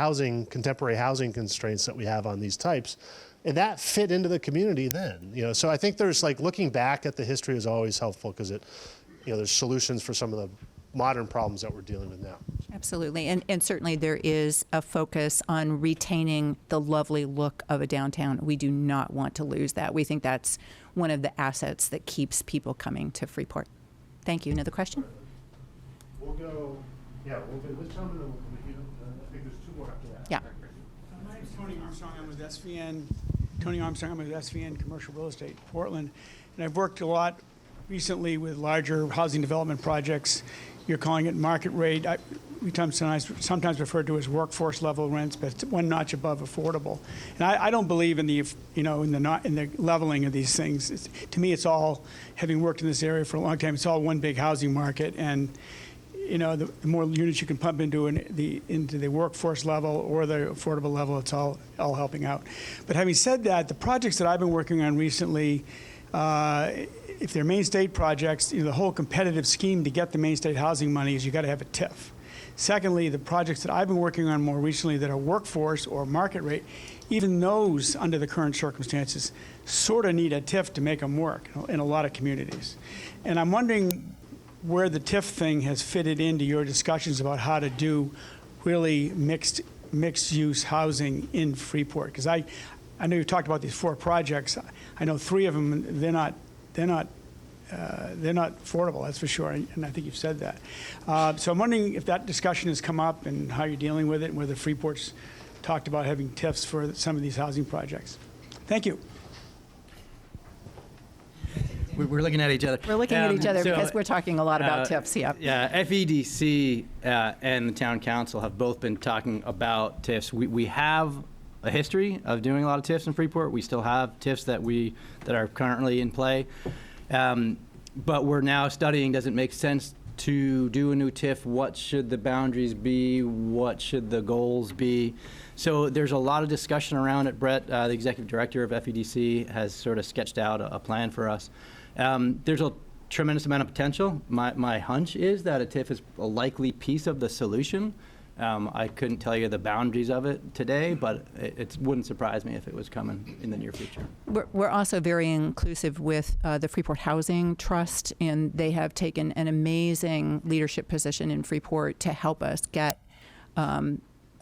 [SPEAKER 4] contemporary housing constraints that we have on these types. And that fit into the community then, So I think there's like looking back at the history is always helpful because there's solutions for some of the modern problems that we're dealing with now.
[SPEAKER 5] Absolutely. And certainly there is a focus on retaining the lovely look of a downtown. We do not want to lose that. We think that's one of the assets that keeps people coming to Freeport. Thank you. Another question?
[SPEAKER 4] We'll go this gentleman, and we'll come to you. I think there's two more after that.
[SPEAKER 5] Yeah.
[SPEAKER 17] My name's Tony Armstrong. I'm with SVN. I'm with SVN Commercial Real Estate, Portland. And I've worked a lot recently with larger housing development projects. You're calling it market rate. We sometimes refer to as workforce level rents, but it's one notch above affordable. And I don't believe in the leveling of these things. To me, it's all, having worked in this area for a long time, it's all one big housing market. And the more units you can pump into the workforce level or the affordable level, it's all helping out. But having said that, the projects that I've been working on recently, if they're Maine State projects, the whole competitive scheme to get the Maine State housing money is you got to have a TIF. Secondly, the projects that I've been working on more recently that are workforce or market rate, even those under the current circumstances sort of need a TIF to make them work in a lot of communities. And I'm wondering where the TIF thing has fitted into your discussions about how to do really mixed use housing in Freeport. Because I know you talked about these 4 projects. I know 3 of them, they're not affordable, that's for sure, and I think you've said that. So I'm wondering if that discussion has come up and how you're dealing with it, and whether Freeport's talked about having TIFs for some of these housing projects. Thank you.
[SPEAKER 1] We're looking at each other.
[SPEAKER 5] We're looking at each other because we're talking a lot about TIFs, yeah.
[SPEAKER 1] Yeah, FEDC and the town council have both been talking about TIFs. We have a history of doing a lot of TIFs in Freeport. We still have TIFs that are currently in play. But we're now studying, does it make sense to do a new TIF? What should the boundaries be? What should the goals be? So there's a lot of discussion around it. Brett, the executive director of FEDC, has sort of sketched out a plan for us. There's a tremendous amount of potential. My hunch is that a TIF is a likely piece of the solution. I couldn't tell you the boundaries of it today, but it wouldn't surprise me if it was coming in the near future.
[SPEAKER 5] We're also very inclusive with the Freeport Housing Trust, and they have taken an amazing leadership position in Freeport to help us get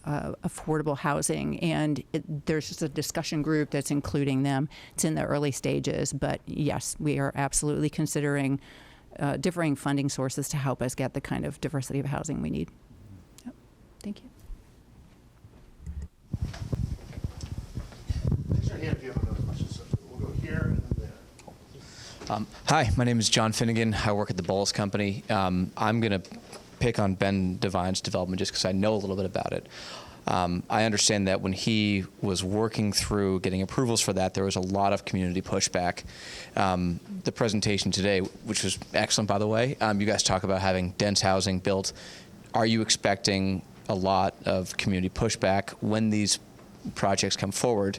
[SPEAKER 5] affordable housing. And there's just a discussion group that's including them. It's in the early stages, but yes, we are absolutely considering differing funding sources to help us get the kind of diversity of housing we need. Thank you.
[SPEAKER 4] Raise your hand if you have another question. So we'll go here and then there.
[SPEAKER 10] Hi, my name is John Finnegan. I work at the Bowles Company. I'm going to pick on Ben Devine's development just because I know a little bit about it. I understand that when he was working through getting approvals for that, there was a lot of community pushback. The presentation today, which was excellent, by the way, you guys talk about having dense housing built. Are you expecting a lot of community pushback when these projects come forward?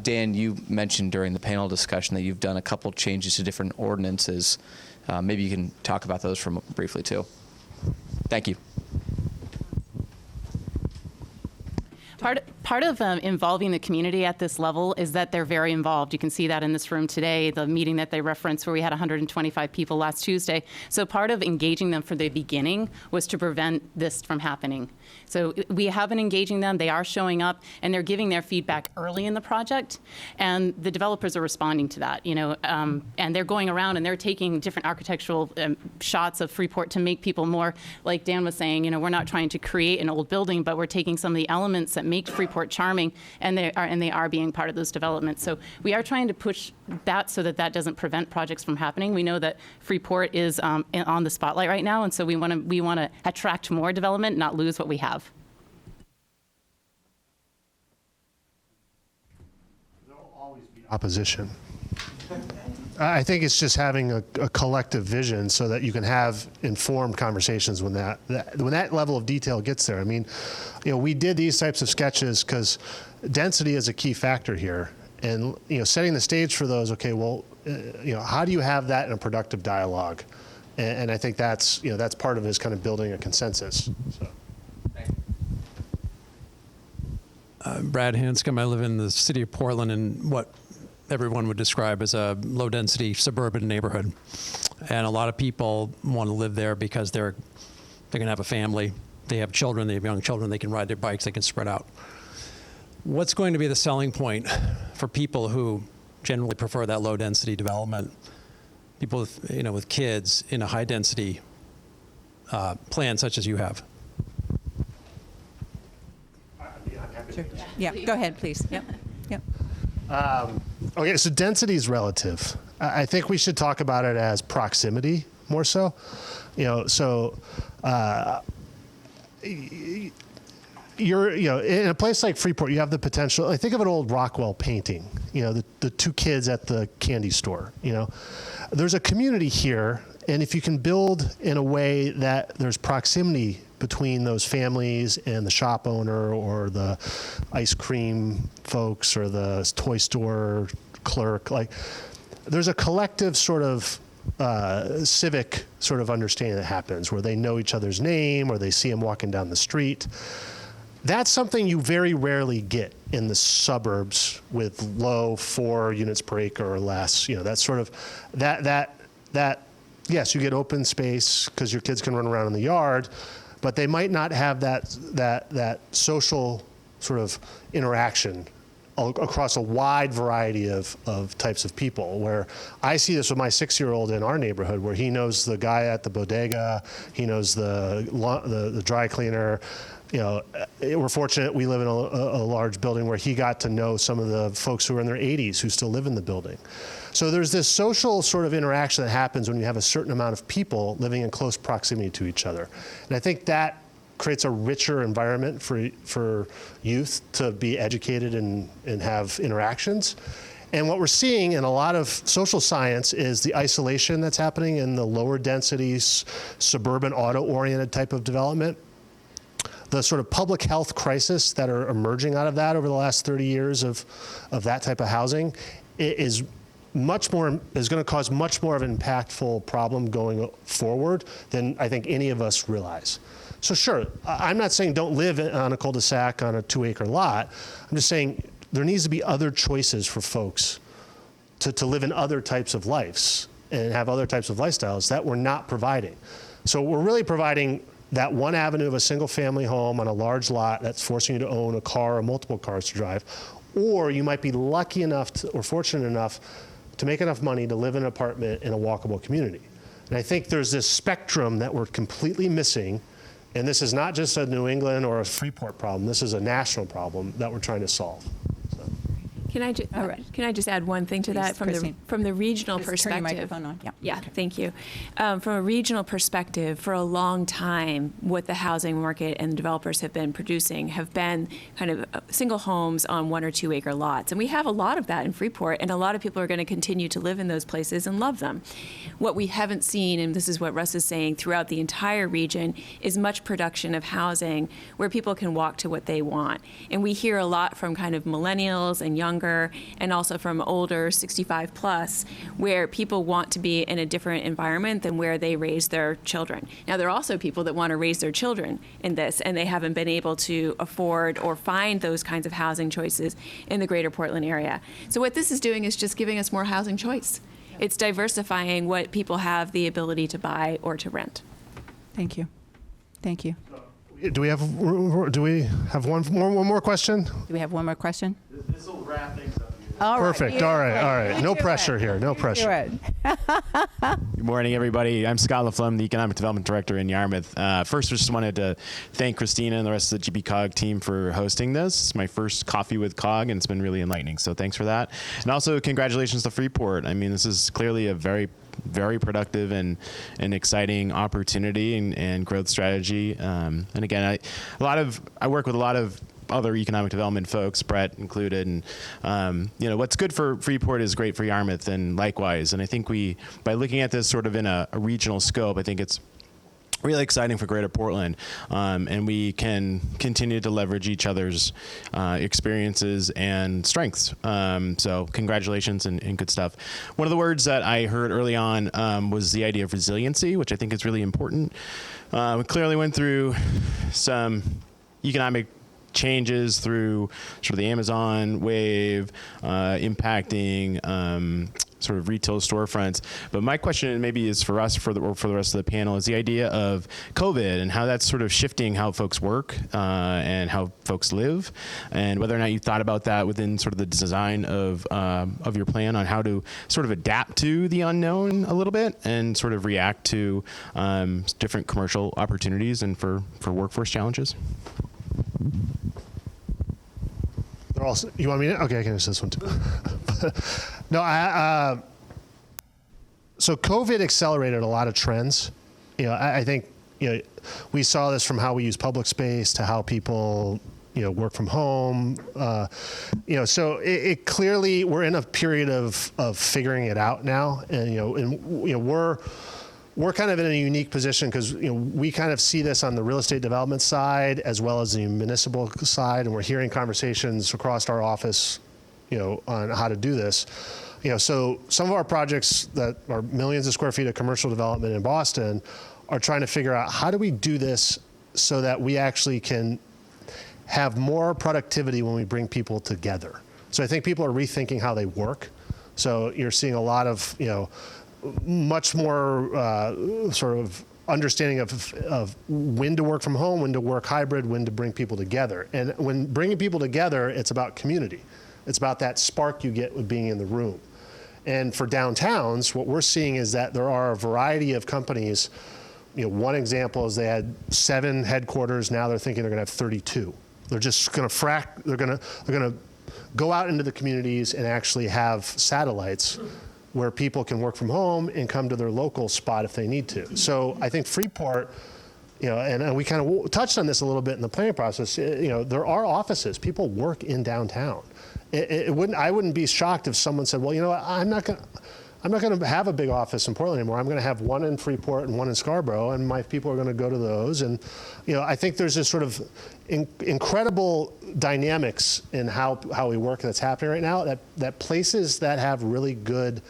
[SPEAKER 10] Dan, you mentioned during the panel discussion that you've done a couple changes to different ordinances. Maybe you can talk about those briefly too. Thank you.
[SPEAKER 6] Part of involving the community at this level is that they're very involved. You can see that in this room today, the meeting that they referenced where we had 125 people last Tuesday. So part of engaging them from the beginning was to prevent this from happening. So we have been engaging them. They are showing up, and they're giving their feedback early in the project, and the developers are responding to that. And they're going around and they're taking different architectural shots of Freeport to make people more, like Dan was saying, we're not trying to create an old building, but we're taking some of the elements that make Freeport charming, and they are being part of those developments. So we are trying to push that so that doesn't prevent projects from happening. We know that Freeport is on the spotlight right now, and so we want to attract more development, not lose what we have.
[SPEAKER 4] Opposition. I think it's just having a collective vision so that you can have informed conversations when that level of detail gets there. I mean, we did these types of sketches because density is a key factor here, and setting the stage for those. Okay, well, how do you have that in a productive dialogue? And I think that's part of it, is kind of building a consensus. So.
[SPEAKER 18] Brad Hanscom. I live in the city of Portland in what everyone would describe as a low-density suburban neighborhood. And a lot of people want to live there because they're going to have a family. They have children. They have young children. They can ride their bikes. They can spread out. What's going to be the selling point for people who generally prefer that low-density development? People with kids in a high-density plan such as you have.
[SPEAKER 5] Sure. Yeah, go ahead, please. Yep.
[SPEAKER 4] Okay, so density is relative. I think we should talk about it as proximity more so. You're in a place like Freeport, you have the potential. I think of an old Rockwell painting. The two kids at the candy store. There's a community here, and if you can build in a way that there's proximity between those families and the shop owner or the ice cream folks or the toy store clerk, there's a collective sort of civic sort of understanding that happens where they know each other's name or they see them walking down the street. That's something you very rarely get in the suburbs with low 4 units per acre or less. That's sort of that yes, you get open space because your kids can run around in the yard, but they might not have that social sort of interaction across a wide variety of types of people. Where I see this with my 6-year-old in our neighborhood, where he knows the guy at the bodega, he knows the dry cleaner. We're fortunate we live in a large building where he got to know some of the folks who are in their 80s who still live in the building. So there's this social sort of interaction that happens when you have a certain amount of people living in close proximity to each other. And I think that creates a richer environment for youth to be educated and have interactions. And what we're seeing in a lot of social science is the isolation that's happening in the lower densities, suburban auto-oriented type of development. The sort of public health crisis that are emerging out of that over the last 30 years of that type of housing is going to cause much more of an impactful problem going forward than I think any of us realize. So sure, I'm not saying don't live on a cul-de-sac on a 2-acre lot. I'm just saying there needs to be other choices for folks to live in other types of lives and have other types of lifestyles that we're not providing. So we're really providing that one avenue of a single family home on a large lot that's forcing you to own a car or multiple cars to drive. Or you might be lucky enough or fortunate enough to make enough money to live in an apartment in a walkable community. And I think there's this spectrum that we're completely missing. And this is not just a New England or a Freeport problem. This is a national problem that we're trying to solve.
[SPEAKER 2] Can I just add one thing to that from the regional perspective?
[SPEAKER 5] Turn your microphone on.
[SPEAKER 2] Yeah, thank you. From a regional perspective, for a long time, what the housing market and the developers have been producing have been kind of single homes on 1 or 2 acre lots. And we have a lot of that in Freeport, and a lot of people are going to continue to live in those places and love them. What we haven't seen, and this is what Russ is saying, throughout the entire region, is much production of housing where people can walk to what they want. And we hear a lot from kind of millennials and younger, and also from older 65 plus, where people want to be in a different environment than where they raise their children. Now, there are also people that want to raise their children in this, and they haven't been able to afford or find those kinds of housing choices in the greater Portland area. So what this is doing is just giving us more housing choice. It's diversifying what people have the ability to buy or to rent.
[SPEAKER 5] Thank you. Thank you.
[SPEAKER 4] Do we have one more question?
[SPEAKER 5] Do we have one more question?
[SPEAKER 4] This will wrap things up.
[SPEAKER 5] All right.
[SPEAKER 4] Perfect. All right. No pressure here. No pressure.
[SPEAKER 19] Good morning, everybody. I'm Scott LaFlemme, the Economic Development Director in Yarmouth. First, we just wanted to thank Christina and the rest of the GPGOG team for hosting this. It's my first coffee with COG, and it's been really enlightening, so thanks for that. And also, congratulations to Freeport. I mean, this is clearly a very productive and exciting opportunity and growth strategy. And again, I work with a lot of other economic development folks, Brett included, and what's good for Freeport is great for Yarmouth, and likewise. And I think by looking at this sort of in a regional scope, I think it's really exciting for Greater Portland, and we can continue to leverage each other's experiences and strengths. So congratulations and good stuff. One of the words that I heard early on was the idea of resiliency, which I think is really important. We clearly went through some economic changes through sort of the Amazon wave impacting sort of retail storefronts. But my question maybe is for us, for the rest of the panel, is the idea of COVID and how that's sort of shifting how folks work and how folks live, and whether or not you thought about that within sort of the design of your plan on how to sort of adapt to the unknown a little bit and sort of react to different commercial opportunities and for workforce challenges.
[SPEAKER 4] They're all. You want me to? Okay, I can answer this one too. No, so COVID accelerated a lot of trends. I think we saw this from how we use public space to how people work from home. So it clearly we're in a period of figuring it out now, and we're kind of in a unique position because we kind of see this on the real estate development side as well as the municipal side, and we're hearing conversations across our office, on how to do this. So some of our projects that are millions of square feet of commercial development in Boston are trying to figure out how do we do this so that we actually can have more productivity when we bring people together. So I think people are rethinking how they work. So you're seeing a lot of, much more sort of understanding of when to work from home, when to work hybrid, when to bring people together. And when bringing people together, it's about community. It's about that spark you get with being in the room. And for downtowns, what we're seeing is that there are a variety of companies. One example is they had 7 headquarters. Now they're thinking they're going to have 32. They're just going to they're going to go out into the communities and actually have satellites where people can work from home and come to their local spot if they need to. So I think Freeport, and we kind of touched on this a little bit in the planning process. There are offices. People work in downtown. I wouldn't be shocked if someone said, well, I'm not going to have a big office in Portland anymore. I'm going to have one in Freeport and one in Scarborough, and my people are going to go to those. And I think there's this sort of incredible dynamics in how we work that's happening right now. That places that have really good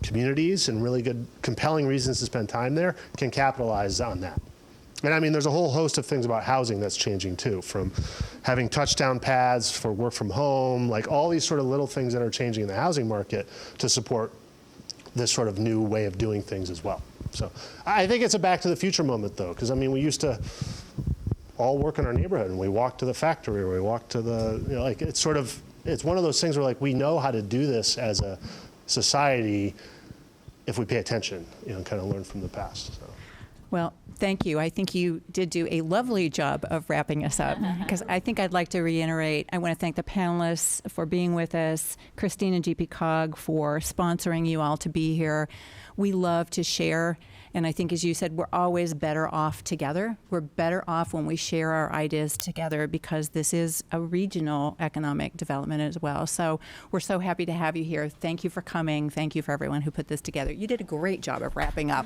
[SPEAKER 4] communities and really good compelling reasons to spend time there can capitalize on that. And I mean, there's a whole host of things about housing that's changing too, from having touchdown pads for work from home, like all these sort of little things that are changing in the housing market to support this sort of new way of doing things as well. So I think it's a back to the future moment though, because I mean, we used to all work in our neighborhood and we walked to the factory or we walked to the, it's one of those things where like we know how to do this as a society if we pay attention, and kind of learn from the past. So.
[SPEAKER 5] Well, thank you. I think you did do a lovely job of wrapping us up, because I think I'd like to reiterate, I want to thank the panelists for being with us, Christine and GPGOG for sponsoring you all to be here. We love to share, and I think, as you said, we're always better off together. We're better off when we share our ideas together, because this is a regional economic development as well. So we're so happy to have you here. Thank you for coming. Thank you for everyone who put this together. You did a great job of wrapping up.